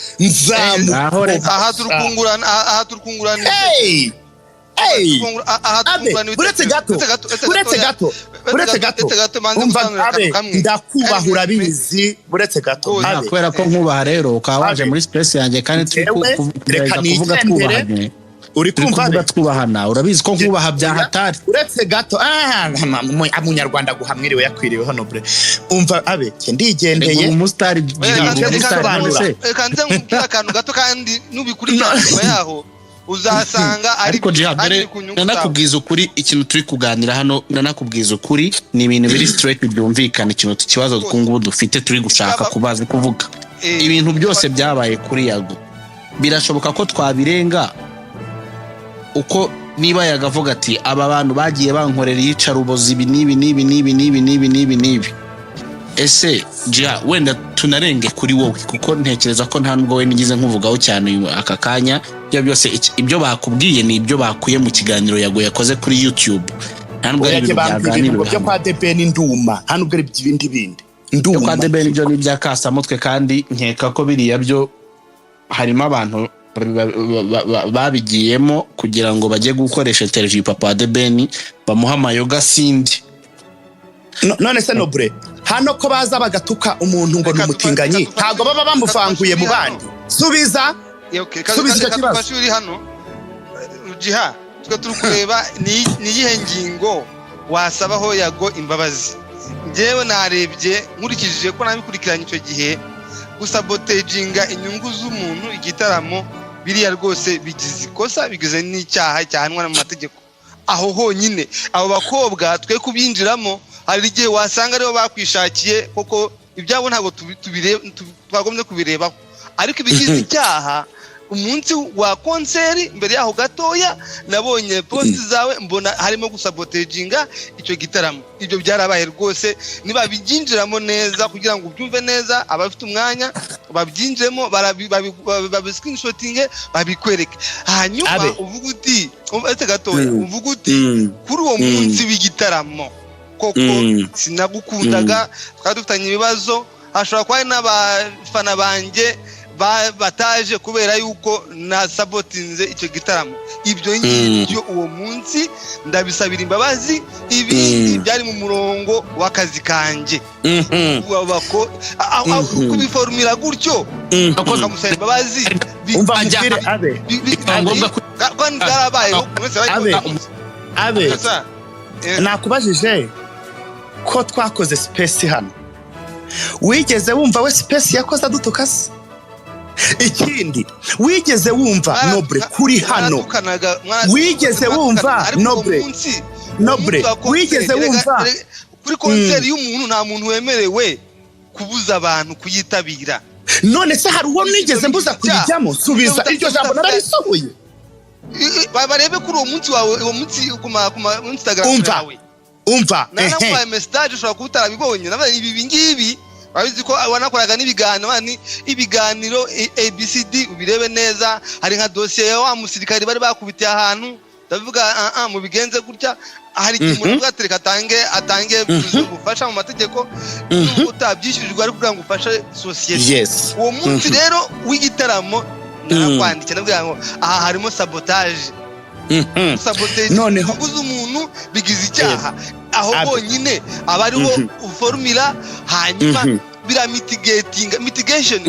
E: aha turukungurana
B: buretse gato ndakubahura bibizi. Buretse gato
C: kubera ko nkubaha rero ukaba waje muri space yanjye kandi turi kuvuga twubahanye. Uri kumva twubahana, urabizi ko nkubaha bya hatari.
B: Uretse gato umunyarwanda guhamwiriwe yakwiriweho Nobre. Umva ndigendeye
C: umustar
E: kanze nkubwira akantu gato kandi nubikurikirana nyuma yaho uzasanga
C: ariko Jihad nanakubwiza ukuri ikintu turi kuganira hano. Nanakubwiza ukuri ni ibintu biri straight byumvikana. Ikintu kibazo twungubu dufite turi gushaka kubaza kuvuga ibintu byose byabaye kuri Yago. Birashoboka ko twabirenga uko niba yagavuga ati aba bantu bagiye bankorera iyicarubozi ibi nibi. Ese Jihad wenda tunarenge kuri wowe kuko ntekereza ko nta nubwo we nigize nkuvugaho cyane aka kanya. Ibyo byose ibyo bakubwiye ni ibyo bakuye mu kiganiro Yago yakoze kuri YouTube. Nta nubwo ari ibintu byaganiriwe
B: byo kwa The Ben nduma. Nta nubwo ari ibindi nduma
C: kwa The Ben ibyo ni byakasamutwe kandi nkeka ko biriya byo harimo abantu babigiyemo kugira ngo bajye gukoresha interview papa The Ben bamuha amayoga sindi.
B: None se Nobre hano ko baza bagatuka umuntu ngo n'umutinganyi ntago baba bamuvanguye mu bandi. Subiza icyo kibazo
E: hano Jihad. Twe turi kureba ni iyihe ngingo wasabaho Yago imbabazi. Njyewe narebye nkurikije ko nabikurikiranye icyo gihe gusabotaginga inyungu z'umuntu igitaramo biriya rwose bigize ikosa bigize n'icyaha cyahanwa mu mategeko. Aho honyine abo bakobwa twe kubyinjiramo, hari igihe wasanga aribo bakwishakiye koko ibyabo ntabwo twagombye kubirebaho, ariko ibigize icyaha umunsi wa konseri mbere yaho gatoya nabonye post zawe mbona harimo gusabotaginga icyo gitaramo. Ibyo byarabaye rwose, niba biginjiramo neza kugira ngo ubyumve neza, abafite umwanya babyinjiremo babiscreenshotinge babikwereke, hanyuma uvuga uti ese gatoya uvuga uti kuri uwo munsi w'igitaramo koko sinagukundaga, twari dufitanye ibibazo, hashobora kuba hari n'abafana banjye bataje kubera yuko nasabotinze icyo gitaramo. Ibyo ngibyo uwo munsi ndabisabira imbabazi, ibi byari mu murongo w'akazi kanjye. Kubiformira gutyo bakamusaba imbabazi
B: nakubajije ko twakoze space hano, wigeze wumva we space yakoze adutuka se? Ikindi wigeze wumva Noble kuri hano? Wigeze wumva Noble wigeze wumva
E: kuri konseri y'umuntu nta muntu wemerewe kubuza abantu kuyitabira?
B: None se hari uwo nigeze mbuza kuyijyamo? Subiza iryo jambo nararisohoye.
E: Barebe kuri uwo munsi wawe, uwo munsi kuma Instagram yawe.
B: Umva
E: nakubaye message ushobora kuba utarabibonye, nabaye ibi ngibi babizi ko wanakoraga ibiganiro ABCD ubirebe neza. Hari nka dossier wa musirikari bari bakubitiye ahantu, ndavuga mu bigenze gutya, hari ikintu umuntu atereka atange gufasha mu mategeko utabyishyurirwa ari kugira ngo ufashe societe. Uwo munsi rero w'igitaramo narakwandikira ndavuga ngo aha harimo sabotage. Noneho kuguza umuntu bigize icyaha, aho bonyine abariho uformula, hanyuma bira mitigation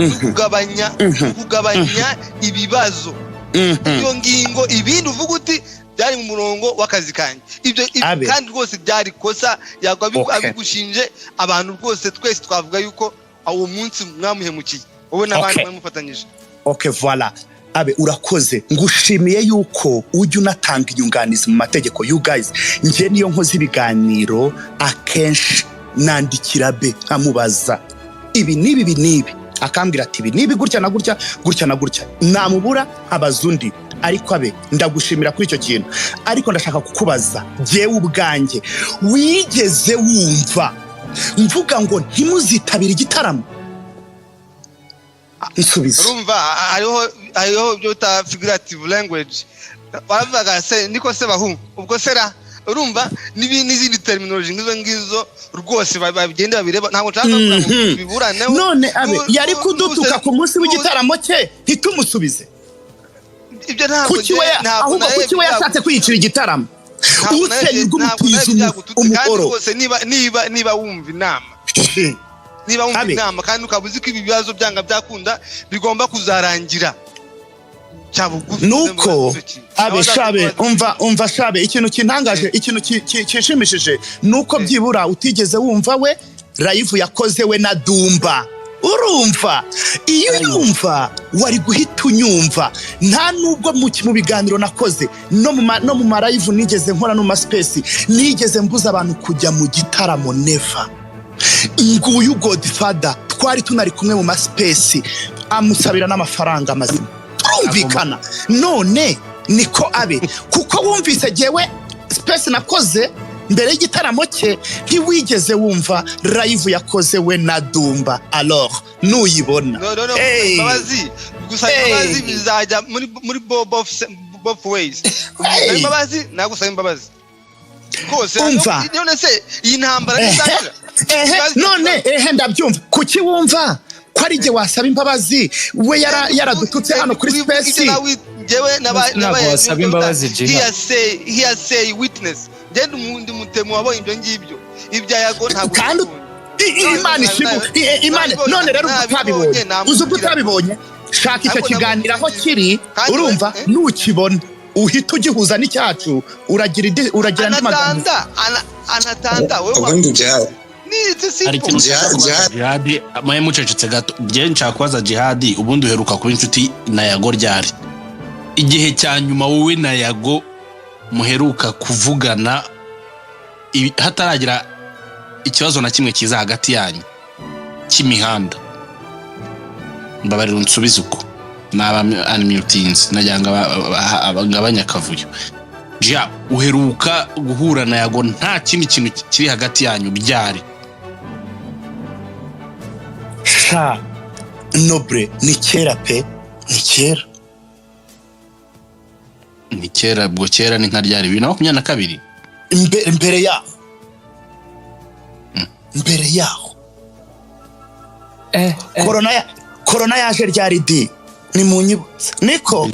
E: kugabanya ibibazo. Iyo ngingo ibindi uvuga uti byari mu murongo w'akazi kanjye, ibyo kandi rwose byari kosa yagwabigushinje abantu rwose twese twavuga yuko awo munsi mwamuhemukiye wowe n'abandi bamufatanyije.
B: Voilà. Abe urakoze, ngushimiye yuko ujya unatanga inyunganizi mu mategeko. You guys, nje niyo nkoze ibiganiro akenshi nandikira be nkamubaza ibi nibi, akambwira ati ibi nibi gutya na gutya namubura abaza undi. Ariko abe ndagushimira kuri icyo kintu, ariko ndashaka kukubaza jewe ubwanjye, wigeze wumva mvuga ngo ntimuzitabire igitaramo? Nsubiza.
E: Urumva hariho byo ta figurative language baravuga se niko se bahu ubwo sera, urumva n'izindi terminology ngizo rwose bagenda babireba, ntabwo nshaka biburane.
B: None abe yari kudutuka ku munsi w'igitaramo cye ntitumusubize?
E: Ibyo ntabwo
B: ahubwo kuki we yashatse kwiyicira igitaramo? Useye rw'umutiza umuhoro
E: rwose. Niba wumva inama kandi ukabuzi ko ibi bibazo byanga byakunda bigomba kuzarangira
B: nuko abe shabe umva shabe, ikintu kintangaje, ikintu kinshimishije nuko byibura utigeze wumva we live yakoze we na Dumba. Urumva iyo yumva wari guhita unyumva, nta nubwo mu biganiro nakoze no mu ma live nigeze nkora no mu space nigeze mbuza abantu kujya mu gitaramo. Never. Nguyu Godfather twari tunari kumwe mu space amusabira n'amafaranga mazima, turumvikana. None niko abe kuko wumvise jewe space nakoze mbere y'igitaramo cye, ntiwigeze wumva live yakoze we na Dumba. Alors nuyibona
E: imbabazi gusa, imbabazi bizajya muri both ways. Imbabazi nagusaba imbabazi rwose. None se iyi ntambara n'izakira
B: none ndabyumva. Kuki wumva ko ari je wasaba imbabazi we yaradututse hano kuri space?
E: Jewe
A: n'abasaba imbabazi
E: he say witness genda umundi mutemu wabonye ibyo ngibyo ibyayago ntabwo
B: kandi Imana Imana. None rero utabibonye, uzi utabibonye, shaka icyo kiganiro aho kiri, urumva nukibona uhita ugihuza n'icyacu, uragira andi magambo
E: anatanda wewe
D: ubundi jihad
C: Jihadi maye mucecetse gato. Je nshaka kubaza Jihadi, ubundi uheruka kuba inshuti na Yago ryari? igihe cya nyuma wowe na Yago muheruka kuvugana hataragira ikibazo na kimwe kiza hagati yanyu cy'imihanda, mbabarira unsubize uko naba unmutinze najyanga abanyakavuyo. Ja uheruka guhura na Yago nta kindi kintu kiri hagati yanyu byari?
B: Noble ni kera pe, ni kera.
C: Ni kera, bwo kera ni nka ryari 2022?
B: Mbere yaho. Mbere yaho. Corona yaje ryari di? Ni mu nyibutsa. Niko.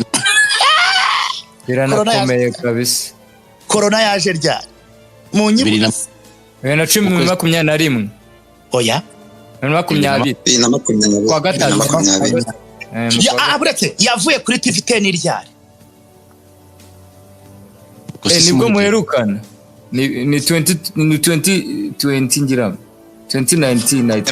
A: Biranakomeye kabisa.
B: Corona yaje ryari? Mu nyibutsa.
A: 2021.
B: Oya.
A: 2020. Kwa gatatu.
B: Aburetse yavuye kuri TV10 ryari?
A: Nibwo muherukana? Ni 2020 ngira
B: 2019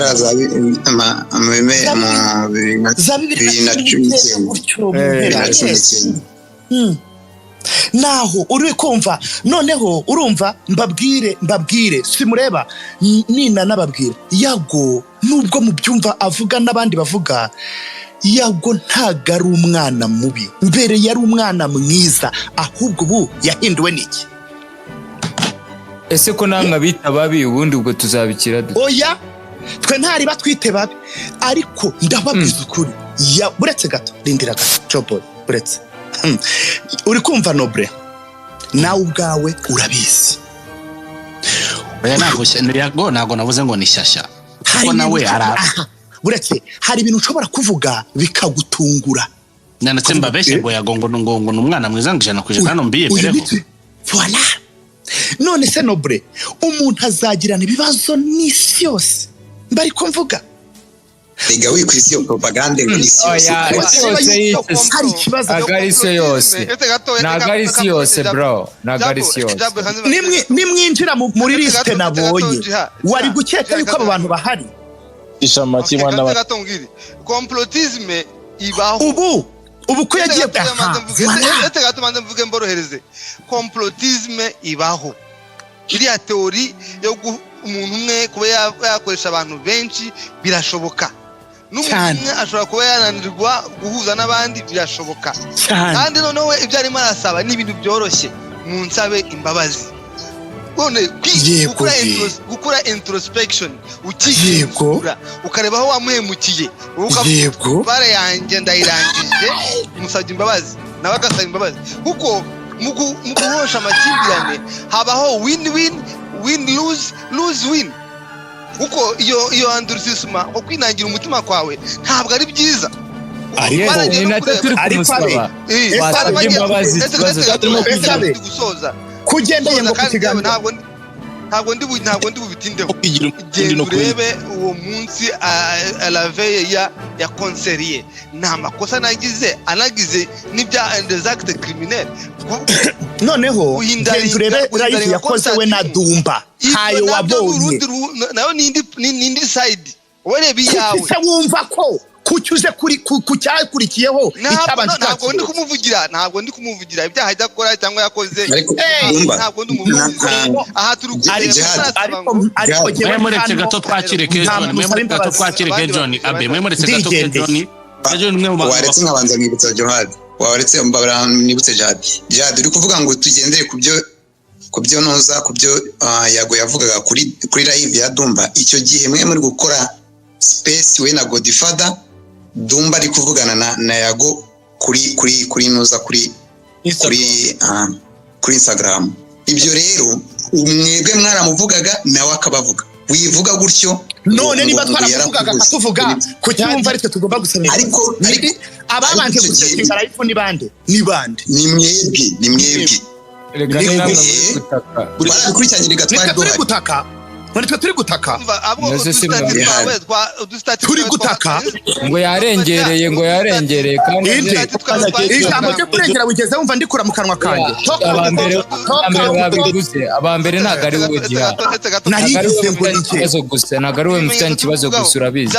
B: naho uri kumva noneho urumva mbabwire simureba nina nababwira Yago nubwo mu byumva avuga nabandi bavuga Yago ntago ari umwana mubi, mbere yari umwana mwiza, ahubwo ubu yahinduwe n'iki?
A: Ese ko namwe abita babi ubundi ubwo tuzabikira dute?
B: Oya twe ntari batwite babi, ariko ndababwiza ukuri buretse gato rindira gato Joboy buretse uri kumva Noble nawe ubwawe urabizi.
C: Oya Yago nago navuze ngo ni shyashya kuko nawe
B: buretse hari ibintu ushobora kuvuga bikagutungura.
C: Nanatse mbabeshye ngo Yago ngo n'umwana mwiza ngijana kujana hano mbiye mbere.
B: Voilà. None se Noble umuntu azagirana ibibazo n'isi yose mbari ko mvuga
D: Ega wikwisi yo propaganda n'isi yose.
B: Hari ikibazo
A: agarisi yose. Nagarisi yose bro. Nagarisi yose.
B: Nimwinjira muri liste nabonye wari gukeka yuko abo bantu bahari.
E: Ishamaki mwana wa complotisme ibaho.
B: Ubu ko yagiye
E: ete gato mande mvuge mborohereze. Complotisme ibaho. Iriya teori yo umuntu umwe kuba yakoresha abantu benshi birashoboka. N'umuntu ashobora kuba yananirwa guhuza n'abandi birashoboka. Kandi noneho ibyo arimo arasaba ni ibintu byoroshye mu nsabe imbabazi. Bone gukora introspection ukigura ukareba aho wamuhemukiye ukavuga bare yanjye ndayirangije musabye imbabazi nawe agasaba imbabazi kuko mu guhosha amakimbirane habaho win lose win kuko iyo andurisisma ko kwinangira umutima kwawe ntabwo ari byiza.
A: Wasabye imbabazi
B: gusoza kugendeye ngo kukiganiro
E: ntabwo ndi bubitindeho. Urebe uwo munsi la veille ya concert nta makosa nagize anagize n'ibya des actes criminels.
B: Noneho turebe live yakoze we na Dumba hayo wabonye
E: nayo nindi side urebe yawe
B: se wumva ko kucyuze kucyakurikiyeho itabanje
E: ntabwo ndi kumuvugira ibyaha idakora cyangwa yakoze ntabwo ndi umuvugizi aha turi
B: ariko
C: mwemuretse gato twakire John abe mwemuretse gato John mwe
D: waretse nkabanza mwibutsa Johad waretse mbabara nibutse Jihad uri kuvuga ngo tugendere kubyo noza kubyo Yago yavugaga kuri live ya Dumba. Icyo gihe mwe muri gukora space we na Godfather Dumba ari kuvugana na Yago kuri noza kuri Instagram. Ibyo rero umwebwe mwaramuvugaga nawe akabavuga wivuga gutyo.
B: None niba twaravugaga akatuvuga ku cyumva ariko tugomba gusomera ariko ababanje gusetinga live ni bande
D: ni mwebwe
B: turi gutaka turi gutaka
A: ngo yarengereye kandi
B: ijambo ryo kurengera bugeze wumva ndikura mu kanwa kanjye
A: abambere ntago ari wowe Jihad,
B: narigize ngo
A: ikibazo gusa ntago ari wowe mufitanye ikibazo gusa urabizi.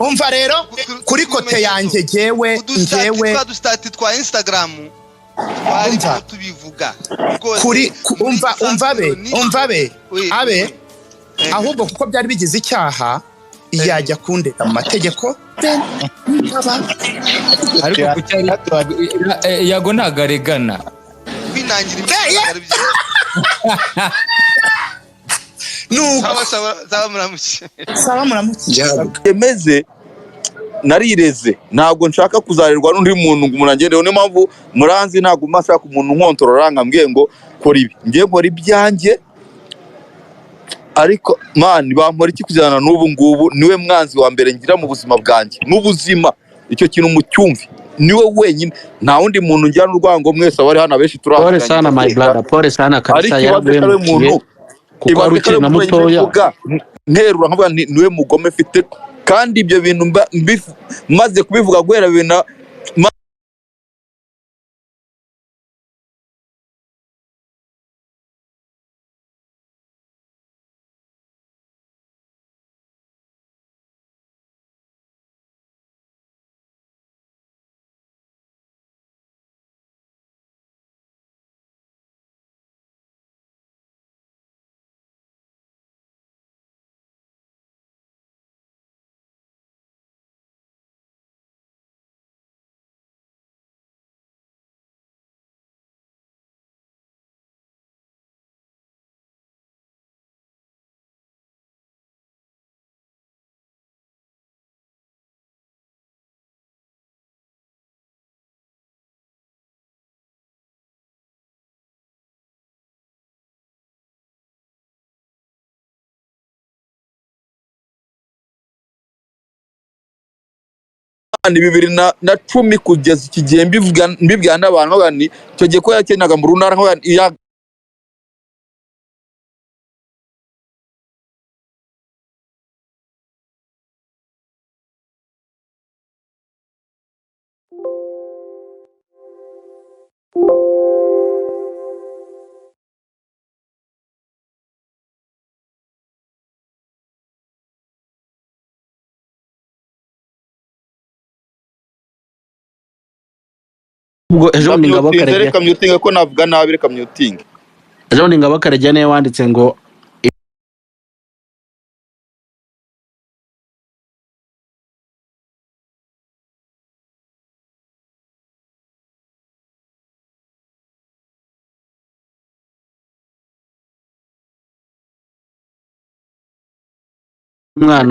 B: umva rero kuri kote yanjye jewe
E: udustati twa Instagram twari tubivuga
B: kuri umva be abe ahubwo kuko byari bigize icyaha yajya kundeka mu mategeko
A: ariko kucyari yago ntagaregana
E: kwinangira ibyo
B: saba muramuke
G: yemeze narireze ntabwo nshaka kuzarerwa n'undi muntu ngo umuntu agendeho niyo mpamvu muranzi ntabwo mashaka umuntu nkontorora nkambwiye ngo kora ibi ngiye nkora ibyanjye ariko mani bampora iki kujyana n'ubu ngubu niwe mwanzi wa mbere ngira mu buzima bwanjye n'ubuzima icyo kintu mucyumve niwe wenyine nta wundi muntu njyana urwango mwese abari hano abenshi turahanganye
C: pole sana my brother pole sana kabisa
G: yarabwiye kuko ari ukiri na mutoya nterura nkavuga niwe mugome mfite kandi ibyo bintu maze kubivuga guhera bina ni 2010 kugeza iki gihe mbibwira n'abantu bani cyo gihe ko yakenaga mu runara nko
C: ubwo ejo ni ngabo karege
G: reka myutinga ko navuga nabi reka myutinga
C: ejo ni ngabo karege ne wanditse ngo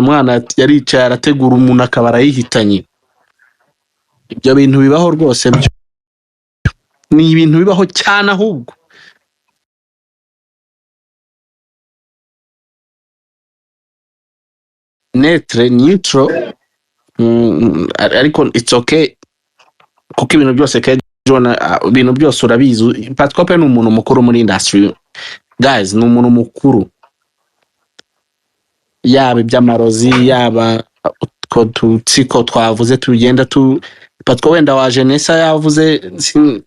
C: umwana yaricaye arategura umuntu akabara yihitanye ibyo bintu bibaho rwose ni ibintu bibaho cyane ahubwo neutral ariko it's okay kuko ibintu byose ibintu byose urabizi Patikope ni umuntu mukuru muri industry guys ni umuntu mukuru yaba iby'amarozi yaba ko tutsiko twavuze tugenda Patiko wenda wa Jenesa yavuze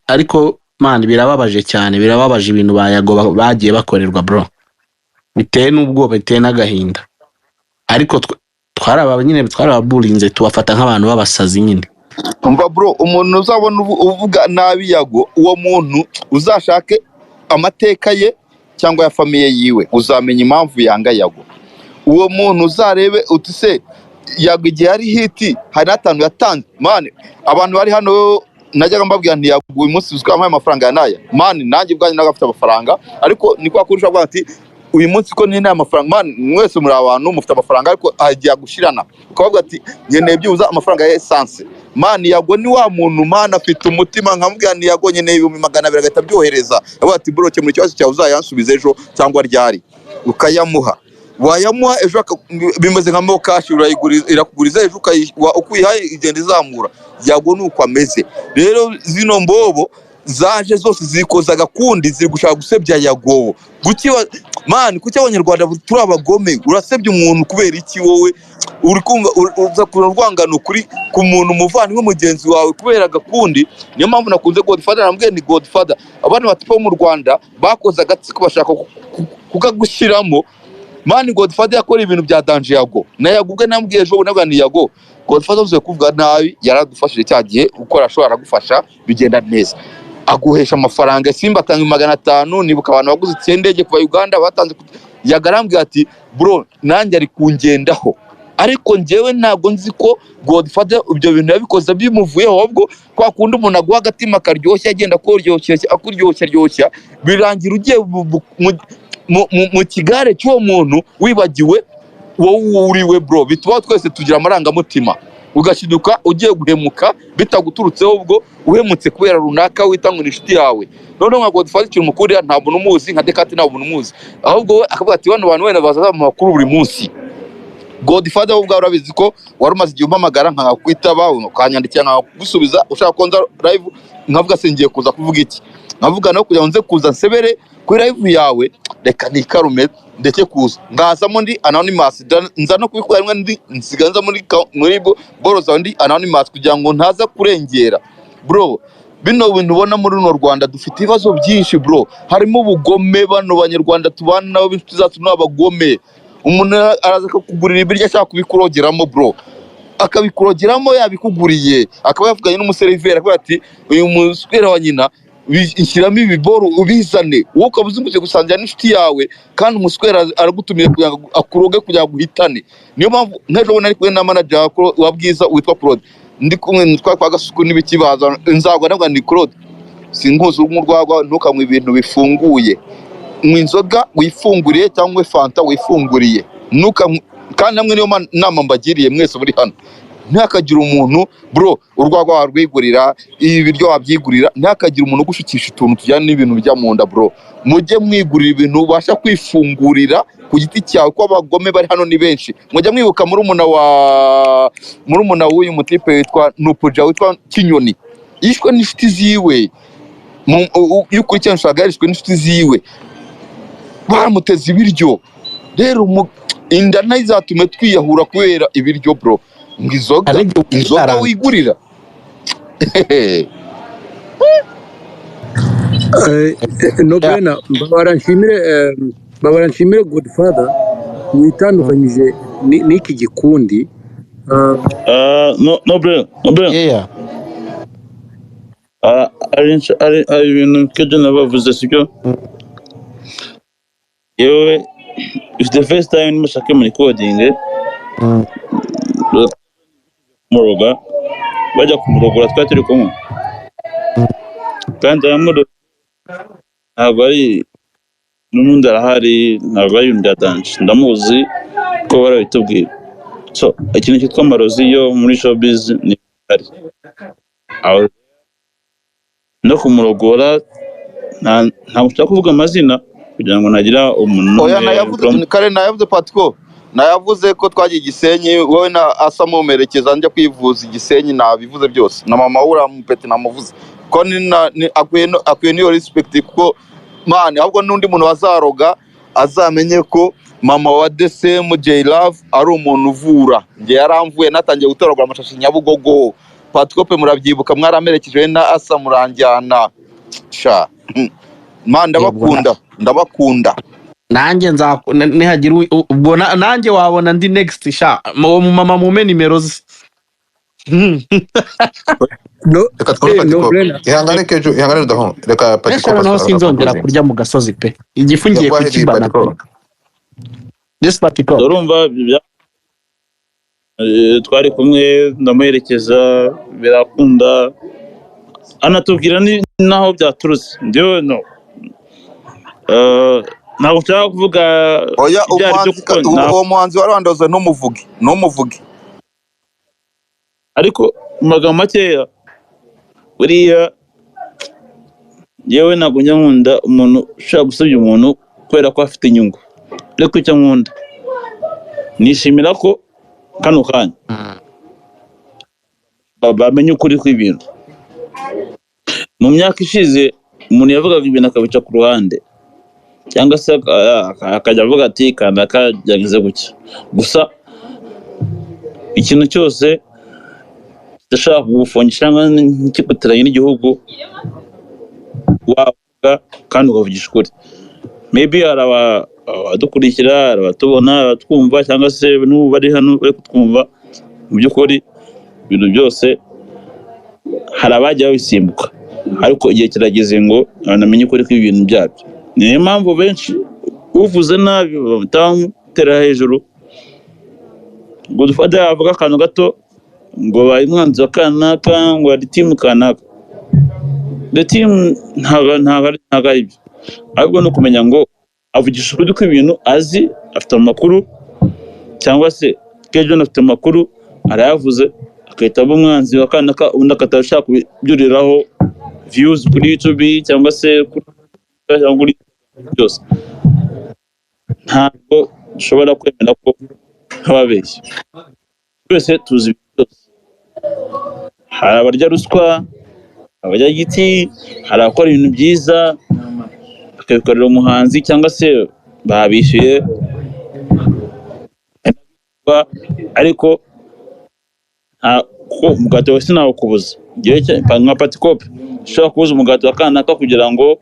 C: ariko man birababaje cyane birababaje ibintu bayago bagiye bakorerwa bro biteye n'ubwo biteye n'agahinda ariko twaraba nyine twarababurinze tubafata nk'abantu babasazi nyine
G: umva bro umuntu uzabona uvuga nabi yago uwo muntu uzashake amateka ye cyangwa ya famiye yiwe uzamenya impamvu yanga yago uwo muntu uzarebe utise yago igihe ari hiti hari natanu yatanze man abantu bari hano najyaga mbabwira nti yago uyu munsi uzikampaye amafaranga yanaya man nanjye bwanjye nagafite amafaranga ariko niko akurusha bwa ati uyu munsi ko nina amafaranga man mwese muri abantu mufite amafaranga ariko agiye gushirana ukavuga ati nkeneye byuza amafaranga ya essence man yago ni wa muntu man afite umutima nkamubwira ni yago nkeneye 200 agahita byohereza avuga ati bro muri cyose cyawe uzayansubiza ejo cyangwa ryari ukayamuha wayamuha ejo bimeze nka mokashi irakuguriza ejo ukuyihaye igenda izamura yago nuko ameze rero zino mbobo zaje zose zikoza gakundi ziri gushaka gusebya yago gukiwa man kuki abanyarwanda turi abagome urasebya umuntu kubera iki wowe uri kumva uza kurwangana kuri ku muntu muvani nk'umugenzi wawe kubera gakundi niyo mpamvu nakunze Godfather nambwiye ni Godfather abantu batipa mu Rwanda bakoza agatsiko bashaka kukagushyiramo man Godfather yakora ibintu bya danger yago na yagubwe nambwiye ejo nabwo ni yago Godfather uvuze kuvuga nabi yaradufashije cya gihe uko arashobora gufasha bigenda neza aguhesha amafaranga Simba atanga 500 nibuka abantu baguze icyendege kuva Uganda batanze yagarambye ati bro nanjye ari kungendaho ariko njyewe ntabwo nzi ko Godfather ibyo bintu yabikoze bimuvuyeho ahubwo kwa kundi umuntu aguha agatima karyoshye agenda akuryoshya birangira ugiye mu kigare cy'uwo muntu wibagiwe wowe uriwe bro bituma twese tugira amarangamutima ugashiduka ugiye guhemuka bitaguturutseho ubwo uhemutse kubera runaka witanga inshuti yawe none nka Godfather ikintu mukurira ntabwo numuzi nka Dekati ntabwo numuzi ahubwo we akavuga ati bano bantu wenda bazaza mu makuru buri munsi Godfather ubwo urabizi ko wari umaze igihe umpamagara nkakwitaba ukanyandikira nkagusubiza ushaka konza live nkavuga singiye kuza kuvuga iki nkavuga no kugira ngo nze kuza nsebere kuri live yawe reka nikarume ndeke kuza ngazamo ndi anonymous nza no kubikora rimwe ndi nsiganza muri boroza ndi anonymous kugira ngo ntaza kurengera bro bino bintu ubona muri no Rwanda dufite ibibazo byinshi bro harimo ubugome bano banyarwanda tubana nabo b'inshuti zacu n'abagome umuntu araza kugurira ibiryo ashaka kubikurogeramo bro akabikurogeramo yabikuguriye akaba yavuganye n'umuseriveri akaba ati uyu muswera wa nyina inshyiramo ibiboro ubizane wowe ukabuzunguje gusangira n'inshuti yawe kandi umuswera aragutumira kugira ngo akuroge kugira ngo uhitane niyo mpamvu ntejo ubona ari kumwe na manager wa Bwiza witwa Claude ndi kumwe kwa Gasuku n'ibikibaza nzagwa nabwo ni Claude singuze urwagwa ntukamwe ibintu bifunguye mu inzoga wifunguriye cyangwa fanta wifunguriye nuka kandi namwe niyo nama mbagiriye mwese muri hano ntakagira umuntu bro urwagwa warwigurira ibi biryo wabyigurira ntakagira umuntu gushukisha utuntu tujyana n'ibintu bijya mu nda bro mujye mwigurira ibintu ubasha kwifungurira ku giti cyawe ko abagome bari hano ni benshi mujya mwibuka muri umuna w'uyu mutipe witwa Nupuja witwa Kinyoni yishwe n'inshuti ziwe yukurikirana ushaka yarishwe n'inshuti ziwe baramuteza ibiryo rero inda ntizatume twiyahura kubera ibiryo bro inzoga wigurira
H: no bena babaranshimire Godfather witandukanyije n'iki gikundi
I: no bro
C: yeah
I: ari ibintu kejo nabavuze sibyo yewe it's the first time mushake muri coding muroga bajya kumurogora twari turi kumwe kandi amuro ntabwo ari n'undi arahari ntabwo ari undi atanje ndamuzi ko barabitubwira so ikintu cyitwa amarozi yo muri showbiz ni ari aho no kumurogora ntabwo nshaka kuvuga amazina kugira ngo nagira umuntu
G: oya nayavuze kare nayavuze Patiko nayavuze ko twagiye Gisenyi wowe na asa mumerekeza njya kwivuza Gisenyi nabivuze byose na mama ura mupete namuvuze ko ni akwiye niyo respect kuko man ahubwo n'undi muntu wazaroga azamenye ko mama wa DSM J Love ari umuntu uvura nge yaramvuye natangiye gutoragura amashashi Nyabugogo Patiko pe murabyibuka mwaramerekeje na asa muranjyana sha man ndabakunda
C: nanjye nihagira ubona nanjye wabona ndi next sha mu mama mume nimero ze
J: reka twore Patiko ihangane kejo ihangane udaho reka Patiko
C: no sinzongera kurya mu gasozi pe igifungiye ku kibana this Patiko
I: urumva twari kumwe ndamuherekeza birakunda anatubwira naho byaturutse ndio no ntabwo nshaka kuvuga
G: oya uwo muhanzi warandoze n'umuvugi ariko
I: mu magambo makeya buriya yewe ntabwo njya nkunda umuntu ushaka gusebya umuntu kubera ko afite inyungu ariko icyo nkunda nishimira ko kano kanya bamenye ukuri kw'ibintu mu myaka ishize umuntu yavugaga ibintu akabica ku ruhande cyangwa se akajya avuga ati kanda kajyagize gutya gusa ikintu cyose kidashaka kugufungisha cyangwa nk'ikiguteranye n'igihugu wavuga kandi ukavugisha ukuri maybe hari abadukurikira hari abatubona abatwumva cyangwa se n'ubu bari hano bari kutwumva mu by'ukuri ibintu byose hari abajya babisimbuka ariko igihe kirageze ngo banamenye ukuri kw'ibintu byabyo. Niyo mpamvu benshi uvuze nabi batamutera hejuru. Godfather yavuga akantu gato ngo bayi mwanzi wa kanaka ngo ari team kanaka. The team ntago ari byo. Ahubwo no kumenya ngo avugisha ukuri kw'ibintu azi, afite amakuru cyangwa se Kejon afite amakuru arayavuze akahita aba umwanzi wa kanaka ubundi akatashaka kubyuriraho views kuri YouTube cyangwa se kuri byose. Ntabwo ushobora kwemera ko hababeshya. Twese tuzi byose. Hari abarya ruswa, abajya giti, hari abakora ibintu byiza bakabikorera umuhanzi cyangwa se babishyuye, ariko ko umugati wese nawo kubuza. Ngewe nka Patikope ushobora kubuza umugati wa kanaka kugira ngo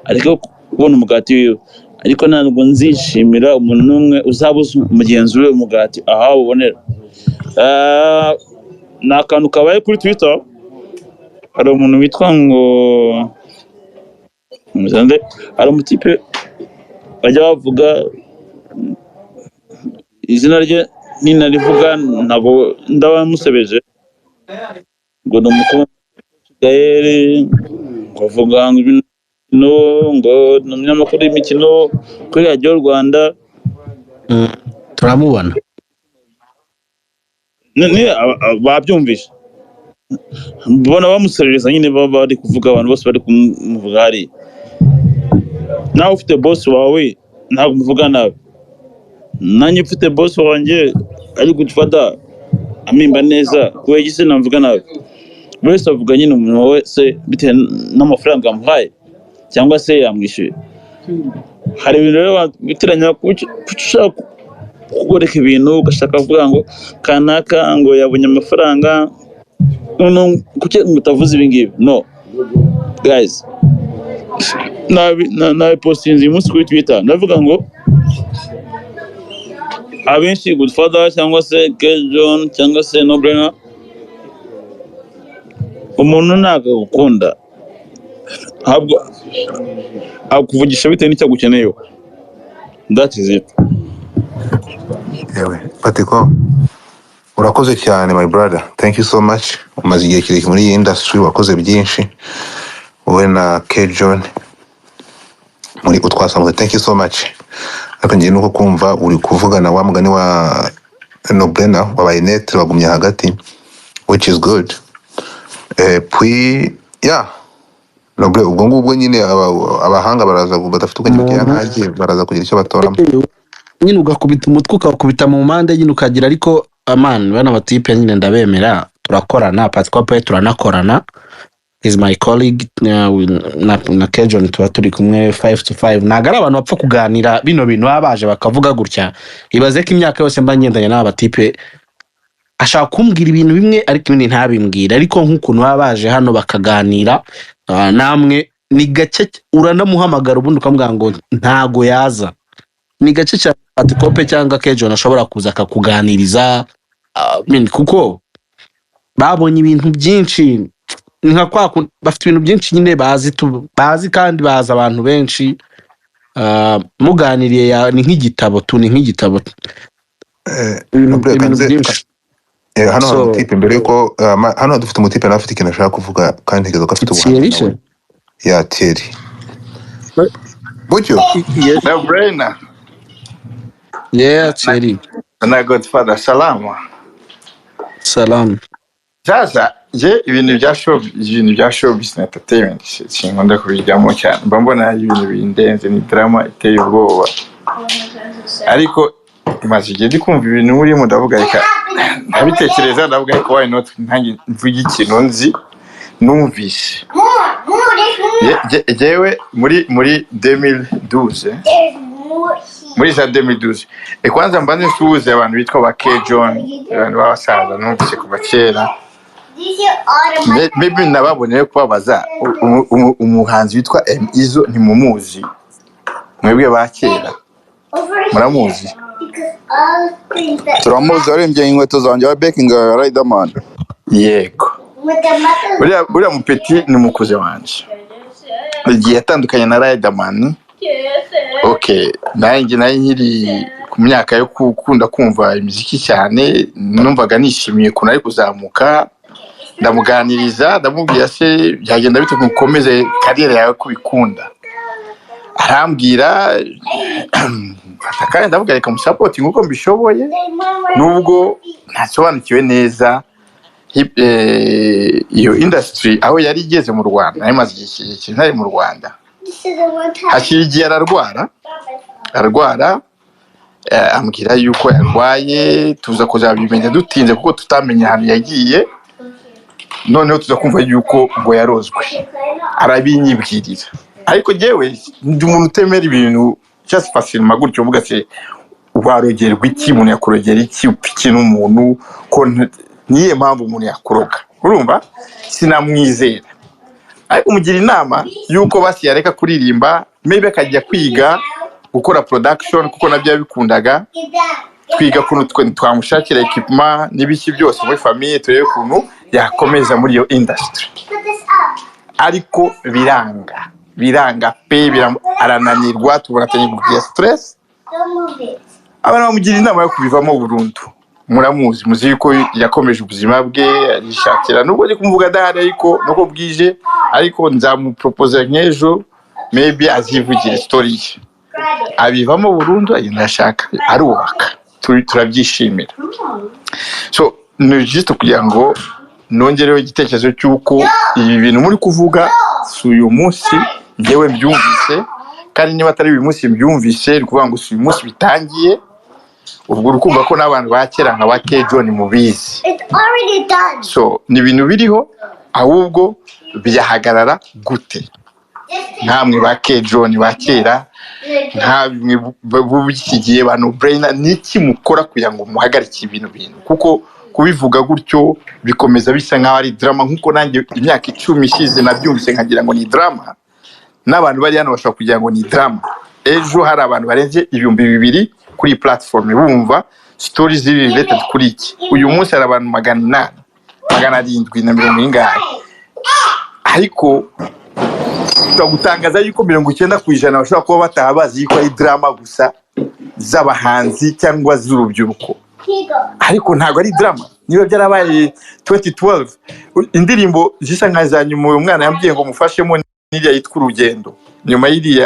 I: ariko kubona umugati wiwe, ariko ntabwo nzishimira umuntu n'umwe uzabuza umugenzi we umugati aha ubonera. Ni akantu kabaye kuri Twitter, hari umuntu witwa ngo hari umutipe bajya bavuga izina rye ninarivuga ntabwo ndabamusebeje ngo ni umukuru Gaël ngo avuga ngo ni umunyamakuru w'imikino kuri Radio Rwanda.
C: Turamubona
I: babyumvisha mbona bamuserereza nyine bari kuvuga abantu bose bari kumuvuga hari. Nawe ufite boss wawe ntabwo muvuga nawe, nanjye mfite boss wanjye ari Godfather amimba neza kuko igise namvuga nawe. Wese avuga nyine umuntu wese bitewe n'amafaranga amuhaye cyangwa se yamwishyuye. Hari ibintu rero bitiranya kushaka kugoreka ibintu ugashaka kuvuga ngo kanaka ngo yabonye amafaranga kuki mutavuze ibi ngibi. No guys, nawe postinze umunsi kuri Twitter ndavuga ngo abenshi Godfather cyangwa se Kejon cyangwa se Nobrena umuntu ntago gukunda ahubwo akuvugisha bitewe n'icyo agukeneyeho. That is it.
J: Yewe Patiko urakoze cyane my brother, thank you so much. Umaze igihe kirekire muri iyi industry, wakoze byinshi wowe na Kejon muri utwasanzwe, thank you so much. Ariko ngiye nuko kumva uri kuvugana wa mugani wa Nobrena wabaye net wagumye hagati, which is good. Puis yeah Nobre ubwo ngubwo nyine abahanga baraza badafite ukanyukira ntagiye baraza kugira icyo batoramo
C: nyine ugakubita umutwe ukakubita mu mpande nyine ukagira. Ariko man bana batipe nyine ndabemera, turakorana Patikope turanakorana, is my colleague na Kejon tuba turi kumwe 5 to 5. Ntago ari abantu bapfa kuganira bino bintu babaje bakavuga gutya. Ibaze ko imyaka yose mba ngendanye n'aba batipe ashaka kumbwira ibintu bimwe ariko ibindi ntabimbwira, ariko nk'ukuntu babaje hano bakaganira namwe ni gace uranamuhamagara ubundi ukamubwira ngo ntago yaza. Ni gace cya Patikope cyangwa Kejon ashobora kuza akakuganiriza kuko babonye ibintu byinshi, nka kwa bafite ibintu byinshi nyine bazi kandi baza abantu benshi. Muganiriye ni nk'igitabo ni nk'igitabo ibintu byinshi.
J: Hano hari umutipe mbere yuko hano dufite umutipe nawe afite ikintu ashaka kuvuga kandi ntekereza ko afite ubuhamya ya Thierry. Buryo
G: Nobrena
C: Thierry
G: na Godfather salama. Sasa je ibintu bya showbiz na entertainment sinkunda kubijyamo cyane, mba mbona ibintu bindenze, ni drama iteye ubwoba. Ariko imaze igihe ndi kumva ibintu urimo ndavuga reka nabitekereza, ndavuga ko why not ntange mvuga ikintu nzi numvise. Jewe muri 2012 muri za 2012 kwanza mbanze nsuhuze abantu bitwa ba Kejon, abantu basaza numvise kuva kera. Maybe nababoneye kubabaza umuhanzi witwa M Izzo ntimumuzi mwebwe ba kera muramuzi? turamuzi warembye inkweto zanjye wa bekinga Riderman.
K: yego buriya mupeti ni umukuze wanje igihe yatandukanye na Riderman. Okay, nanjye nkiri ku myaka yo gukunda kumva imiziki cyane, numvaga nishimiye ko nari kuzamuka, ndamuganiriza ndamubwira se byagenda bite mukomeze kariyeri yawe kubikunda. Arambwira kandi ndavuga reka musupport nguko mbishoboye, nubwo ntasobanukiwe neza iyo industry aho yari igeze mu Rwanda. Nari maze igihe kinini mu Rwanda, hakirigiye ararwara ambwira yuko yarwaye, tuza kuzabimenya dutinze kuko tutamenye ahantu yagiye. Noneho tuza kumva yuko ngo yarozwe, arabinyibwirira. Ariko jewe ndi umuntu utemera ibintu just facilement gutyo, uvuga se warogerwa iki, umuntu yakurogera iki, upiki n'umuntu ko niye mpamvu umuntu yakuroga, urumva sinamwizera. Ariko umugira inama yuko basi yareka kuririmba, maybe akajya kwiga gukora production kuko nabyo yabikundaga, twiga kuntu twamushakira equipment n'ibiki byose muri famille, turebe kuntu yakomeza muri iyo industry. Ariko biranga pe arananirwa, tubona atanye kugira stress. Abana bamugira inama yo kubivamo burundu. Muramuzi, muzi yuko yakomeje ubuzima bwe arishakira, nubwo ndi kumvuga dahari ariko nuko bwije, ariko nzamupropose nk'ejo maybe azivugira story ye, abivamo burundu agenda ashaka arubaka, turabyishimira. So ni juste kugira ngo nongereho igitekerezo cy'uko ibi bintu muri kuvuga si uyu munsi njyewe mbyumvise, kandi niba atari uyu munsi mbyumvise ni kuvuga ngo si uyu munsi bitangiye. Ubwo urukumva ko n'abantu bakera nka ba John mubizi. So ni ibintu biriho, ahubwo byahagarara gute? Nkamwe ba John bakera, nkamwe bubikigiye ba no brainer, niki mukora kugira ngo muhagarike ibintu kuko kubivuga gutyo bikomeza bisa nkaho ari drama, nkuko nanjye imyaka 10 ishize nabyumvise nkagira ngo ni drama, n'abantu bari hano bashaka kugira ngo ni drama. Ejo hari abantu barenze 2,000 kuri platform bumva stories related kuri iki. Uyu munsi hari abantu 770 ariko twagutangaza yuko 90% bashobora kuba batabazi yuko ari drama gusa z'abahanzi cyangwa z'urubyiruko, ariko ntago ari drama. Niba byarabaye 2012 indirimbo zisa nkazanyuma uyu mwana yambwiye ngo mufashemo n'iriya yitwa Urugendo, nyuma y'iriya